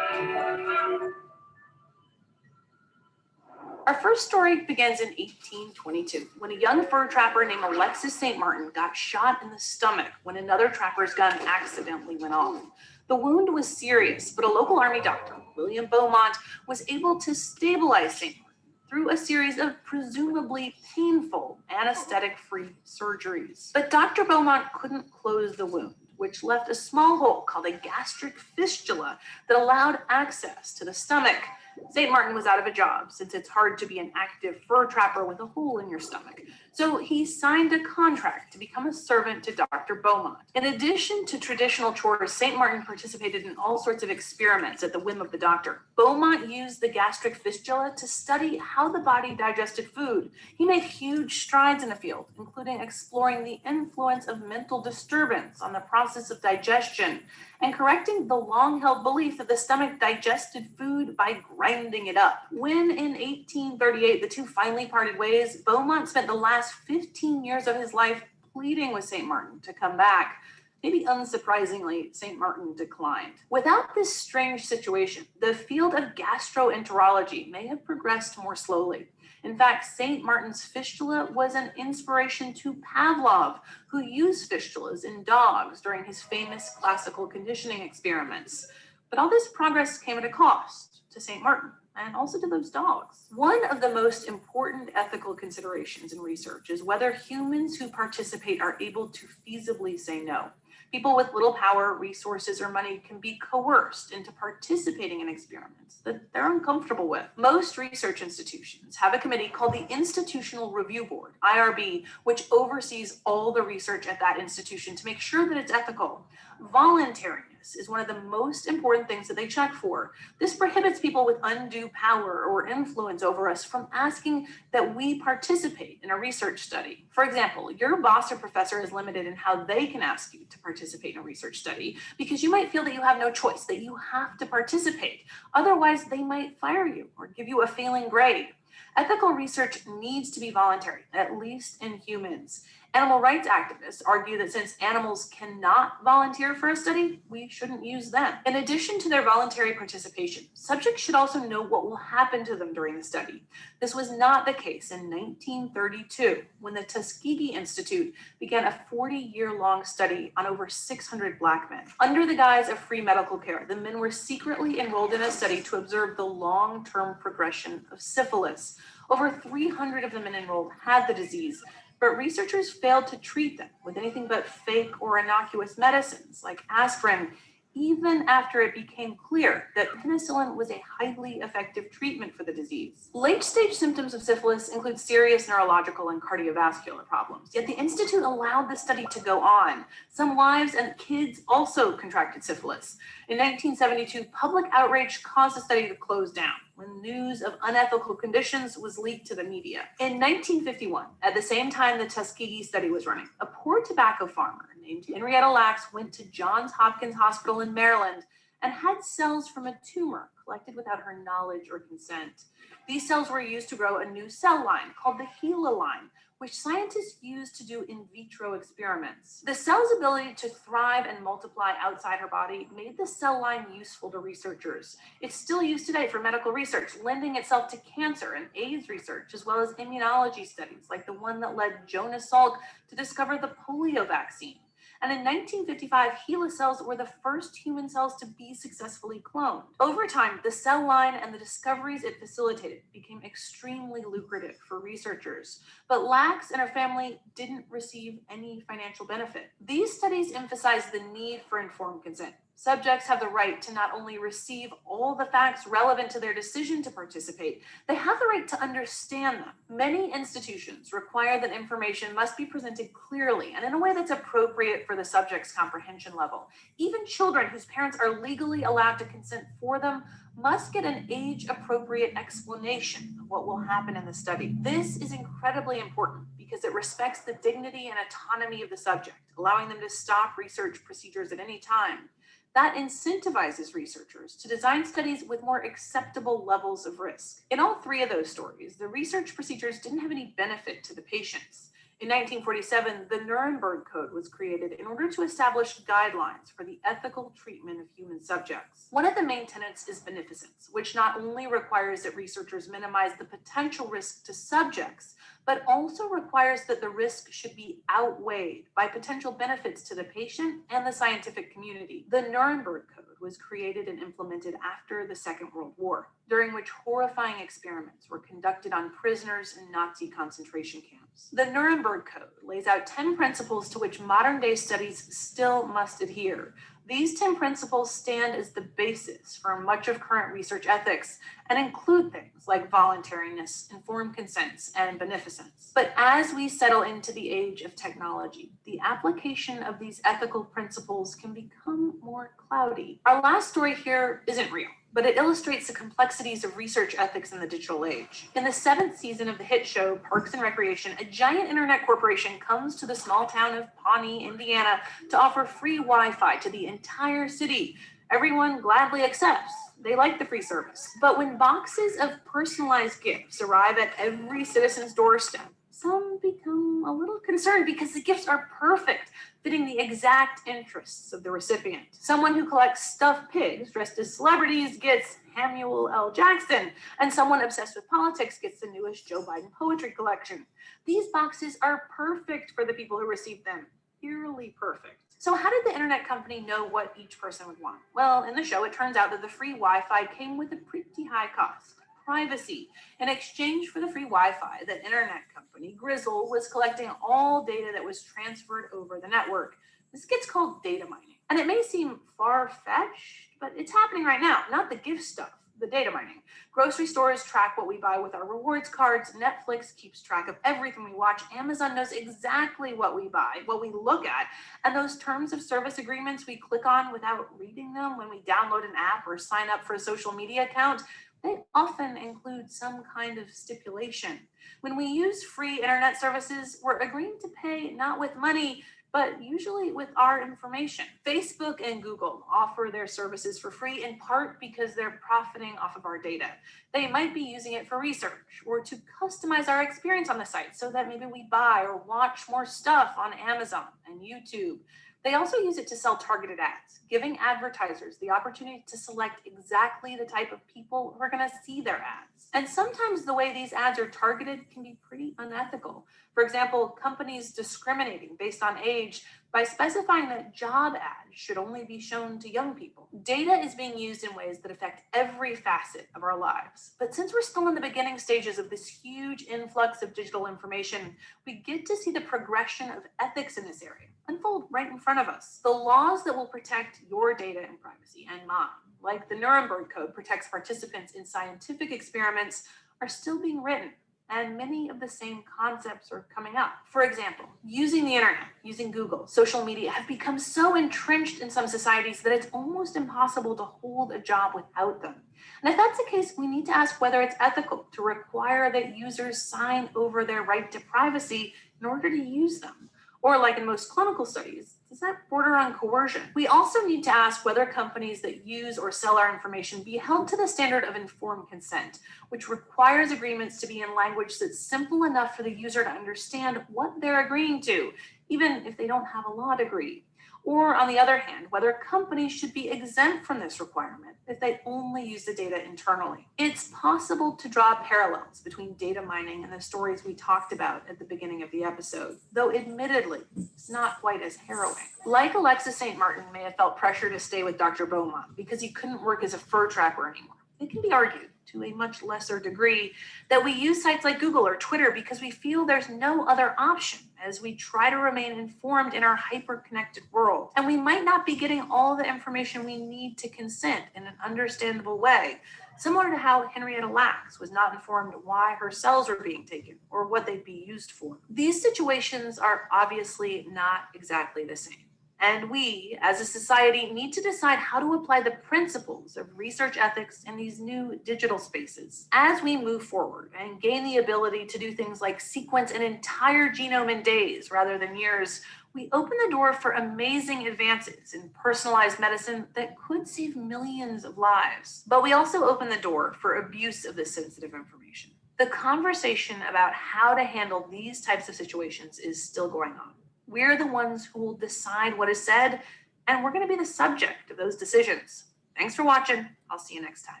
Our first story begins in 1822, when a young fur trapper named Alexis St. Martin got shot in the stomach when another trapper's gun accidentally went off. The wound was serious, but a local army doctor, William Beaumont, was able to stabilize St. Martin through a series of presumably painful anesthetic-free surgeries. But Dr. Beaumont couldn't close the wound, which left a small hole called a gastric fistula that allowed access to the stomach. St. Martin was out of a job since it's hard to be an active fur trapper with a hole in your stomach. So he signed a contract to become a servant to Dr. Beaumont. In addition to traditional chores, St. Martin participated in all sorts of experiments at the whim of the doctor. Beaumont used the gastric fistula to study how the body digested food. He made huge strides in the field, including exploring the influence of mental disturbance on the process of digestion and correcting the long-held belief that the stomach digested food by grinding it up. When in 1838 the two finally parted ways, Beaumont spent the last 15 years of his life pleading with St. Martin to come back. Maybe unsurprisingly, St. Martin declined. Without this strange situation, the field of gastroenterology may have progressed more slowly. In fact, St. Martin's fistula was an inspiration to Pavlov, who used fistulas in dogs during his famous classical conditioning experiments. But all this progress came at a cost to St. Martin and also to those dogs. One of the most important ethical considerations in research is whether humans who participate are able to feasibly say no. People with little power, resources, or money can be coerced into participating in experiments that they're uncomfortable with. Most research institutions have a committee called the Institutional Review Board, IRB, which oversees all the research at that institution to make sure that it's ethical. Voluntariness is one of the most important things that they check for. This prohibits people with undue power or influence over us from asking that we participate in a research study. For example, your boss or professor is limited in how they can ask you to participate in a research study because you might feel that you have no choice, that you have to participate. Otherwise, they might fire you or give you a failing grade. Ethical research needs to be voluntary, at least in humans. Animal rights activists argue that since animals cannot volunteer for a study, we shouldn't use them. In addition to their voluntary participation, subjects should also know what will happen to them during the study. This was not the case in 1932, when the Tuskegee Institute began a 40-year-long study on over 600 Black men. Under the guise of free medical care, the men were secretly enrolled in a study to observe the long-term progression of syphilis. Over 300 of the men enrolled had the disease, but researchers failed to treat them with anything but fake or innocuous medicines like aspirin, even after it became clear that penicillin was a highly effective treatment for the disease. Late-stage symptoms of syphilis include serious neurological and cardiovascular problems, yet the Institute allowed the study to go on. Some wives and kids also contracted syphilis. In 1972, public outrage caused the study to close down when news of unethical conditions was leaked to the media. In 1951, at the same time the Tuskegee study was running, a poor tobacco farmer named Henrietta Lacks went to Johns Hopkins Hospital in Maryland and had cells from a tumor collected without her knowledge or consent. These cells were used to grow a new cell line called the HeLa line, which scientists used to do in vitro experiments. The cell's ability to thrive and multiply outside her body made the cell line useful to researchers. It's still used today for medical research, lending itself to cancer and AIDS research, as well as immunology studies, like the one that led Jonas Salk to discover the polio vaccine. And in 1955, HeLa cells were the first human cells to be successfully cloned. Over time, the cell line and the discoveries it facilitated became extremely lucrative for researchers. But Lacks and her family didn't receive any financial benefit. These studies emphasize the need for informed consent. Subjects have the right to not only receive all the facts relevant to their decision to participate, they have the right to understand them. Many institutions require that information must be presented clearly and in a way that's appropriate for the subject's comprehension level. Even children whose parents are legally allowed to consent for them must get an age-appropriate explanation of what will happen in the study. This is incredibly important because it respects the dignity and autonomy of the subject, allowing them to stop research procedures at any time. That incentivizes researchers to design studies with more acceptable levels of risk. In all three of those stories, the research procedures didn't have any benefit to the patients. In 1947, the Nuremberg Code was created in order to establish guidelines for the ethical treatment of human subjects. One of the main tenets is beneficence, which not only requires that researchers minimize the potential risk to subjects, but also requires that the risk should be outweighed by potential benefits to the patient and the scientific community. The Nuremberg Code was created and implemented after the Second World War, during which horrifying experiments were conducted on prisoners in Nazi concentration camps. The Nuremberg Code lays out 10 principles to which modern-day studies still must adhere. These 10 principles stand as the basis for much of current research ethics and include things like voluntariness, informed consents, and beneficence. But as we settle into the age of technology, the application of these ethical principles can become more cloudy. Our last story here isn't real, but it illustrates the complexities of research ethics in the digital age. In the 7th season of the hit show Parks and Recreation, a giant internet corporation comes to the small town of Pawnee, Indiana, to offer free Wi-Fi to the entire city. Everyone gladly accepts. They like the free service. But when boxes of personalized gifts arrive at every citizen's doorstep, some become a little concerned because the gifts are perfect, fitting the exact interests of the recipient. Someone who collects stuffed pigs dressed as celebrities gets Samuel L. Jackson, and someone obsessed with politics gets the newest Joe Biden poetry collection. These boxes are perfect for the people who receive them, eerily perfect. So how did the internet company know what each person would want? Well, in the show, it turns out that the free Wi-Fi came with a pretty high cost. Privacy. In exchange for the free Wi-Fi, the internet company, Grizzle, was collecting all data that was transferred over the network. This gets called data mining. And it may seem far-fetched, but it's happening right now, not the gift stuff, the data mining. Grocery stores track what we buy with our rewards cards. Netflix keeps track of everything we watch. Amazon knows exactly what we buy, what we look at. And those terms of service agreements we click on without reading them when we download an app or sign up for a social media account, they often include some kind of stipulation. When we use free internet services, we're agreeing to pay not with money, but usually with our information. Facebook and Google offer their services for free in part because they're profiting off of our data. They might be using it for research or to customize our experience on the site so that maybe we buy or watch more stuff on Amazon and YouTube. They also use it to sell targeted ads, giving advertisers the opportunity to select exactly the type of people who are going to see their ads. And sometimes the way these ads are targeted can be pretty unethical. For example, companies discriminating based on age by specifying that job ads should only be shown to young people. Data is being used in ways that affect every facet of our lives. But since we're still in the beginning stages of this huge influx of digital information, we get to see the progression of ethics in this area unfold right in front of us. The laws that will protect your data and privacy and mine, like the Nuremberg Code protects participants in scientific experiments, are still being written. And many of the same concepts are coming up. For example, using the internet, using Google, social media have become so entrenched in some societies that it's almost impossible to hold a job without them. And if that's the case, we need to ask whether it's ethical to require that users sign over their right to privacy in order to use them. Or like in most clinical studies, does that border on coercion? We also need to ask whether companies that use or sell our information be held to the standard of informed consent, which requires agreements to be in language that's simple enough for the user to understand what they're agreeing to, even if they don't have a law degree. Or on the other hand, whether companies should be exempt from this requirement if they only use the data internally. It's possible to draw parallels between data mining and the stories we talked about at the beginning of the episode, though admittedly, it's not quite as harrowing. Like Alexis St. Martin may have felt pressure to stay with Dr. Beaumont because he couldn't work as a fur trapper anymore. It can be argued, to a much lesser degree, that we use sites like Google or Twitter because we feel there's no other option as we try to remain informed in our hyper-connected world. And we might not be getting all the information we need to consent in an understandable way, similar to how Henrietta Lacks was not informed why her cells were being taken or what they'd be used for. These situations are obviously not exactly the same. And we, as a society, need to decide how to apply the principles of research ethics in these new digital spaces. As we move forward and gain the ability to do things like sequence an entire genome in days rather than years, we open the door for amazing advances in personalized medicine that could save millions of lives. But we also open the door for abuse of this sensitive information. The conversation about how to handle these types of situations is still going on. We're the ones who will decide what is said, and we're going to be the subject of those decisions. Thanks for watching. I'll see you next time.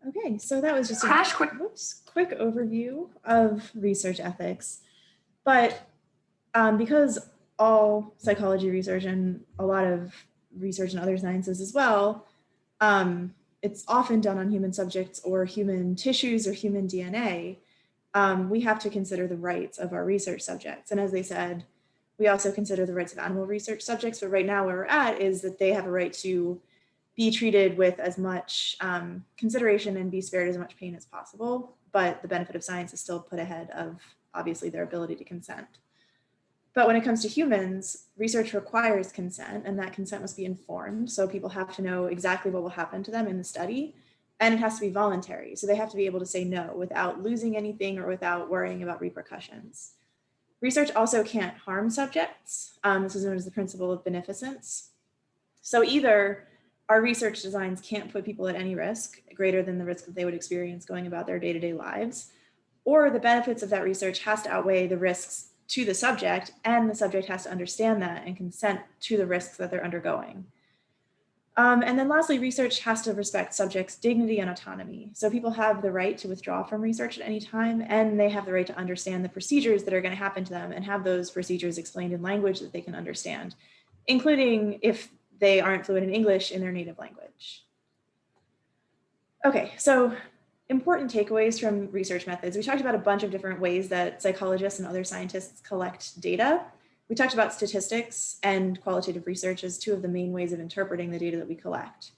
Okay, so that was just a quick overview of research ethics. But because all psychology research and a lot of research in other sciences as well, it's often done on human subjects or human tissues or human DNA, we have to consider the rights of our research subjects. And as they said, we also consider the rights of animal research subjects, but right now where we're at is that they have a right to be treated with as much consideration and be spared as much pain as possible, but the benefit of science is still put ahead of, obviously, their ability to consent. But when it comes to humans, research requires consent, and that consent must be informed, so people have to know exactly what will happen to them in the study. And it has to be voluntary. So they have to be able to say no without losing anything or without worrying about repercussions. Research also can't harm subjects. This is known as the principle of beneficence. So either our research designs can't put people at any risk greater than the risk that they would experience going about their day-to-day lives, or the benefits of that research has to outweigh the risks to the subject, and the subject has to understand that and consent to the risks that they're undergoing. And then lastly, research has to respect subjects' dignity and autonomy. So people have the right to withdraw from research at any time, and they have the right to understand the procedures that are going to happen to them and have those procedures explained in language that they can understand, including if they aren't fluent in English in their native language. Okay, so important takeaways from research methods. We talked about a bunch of different ways that psychologists and other scientists collect data. We talked about statistics and qualitative research as two of the main ways of interpreting the data that we collect.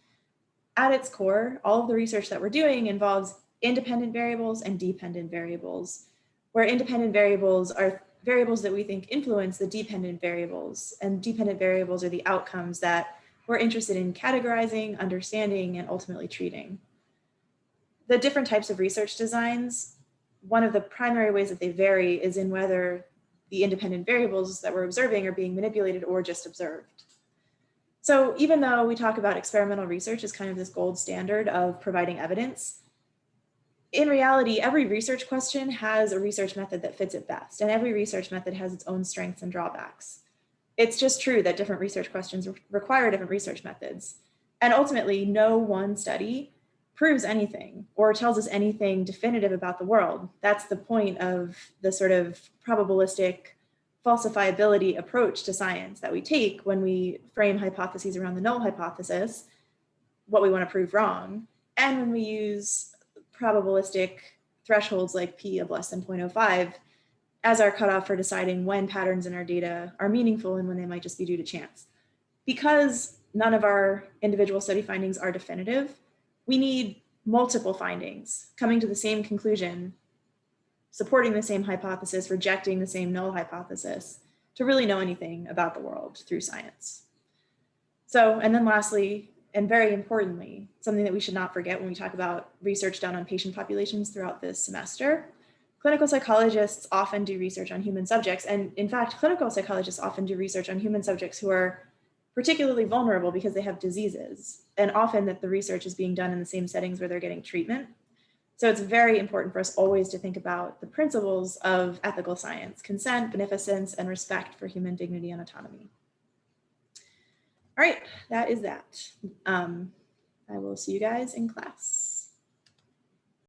At its core, all of the research that we're doing involves independent variables and dependent variables, where independent variables are variables that we think influence the dependent variables, and dependent variables are the outcomes that we're interested in categorizing, understanding, and ultimately treating. The different types of research designs, one of the primary ways that they vary is in whether the independent variables that we're observing are being manipulated or just observed. So even though we talk about experimental research as kind of this gold standard of providing evidence, in reality, every research question has a research method that fits it best, and every research method has its own strengths and drawbacks. It's just true that different research questions require different research methods. And ultimately, no one study proves anything or tells us anything definitive about the world. That's the point of the sort of probabilistic falsifiability approach to science that we take when we frame hypotheses around the null hypothesis, what we want to prove wrong, and when we use probabilistic thresholds like p of less than 0.05 as our cutoff for deciding when patterns in our data are meaningful and when they might just be due to chance. Because none of our individual study findings are definitive, we need multiple findings coming to the same conclusion, supporting the same hypothesis, rejecting the same null hypothesis to really know anything about the world through science. So, and then lastly, and very importantly, something that we should not forget when we talk about research done on patient populations throughout this semester, clinical psychologists often do research on human subjects. And in fact, clinical psychologists often do research on human subjects who are particularly vulnerable because they have diseases, and often that the research is being done in the same settings where they're getting treatment. So it's very important for us always to think about the principles of ethical science: consent, beneficence, and respect for human dignity and autonomy. All right, that is that. I will see you guys in class.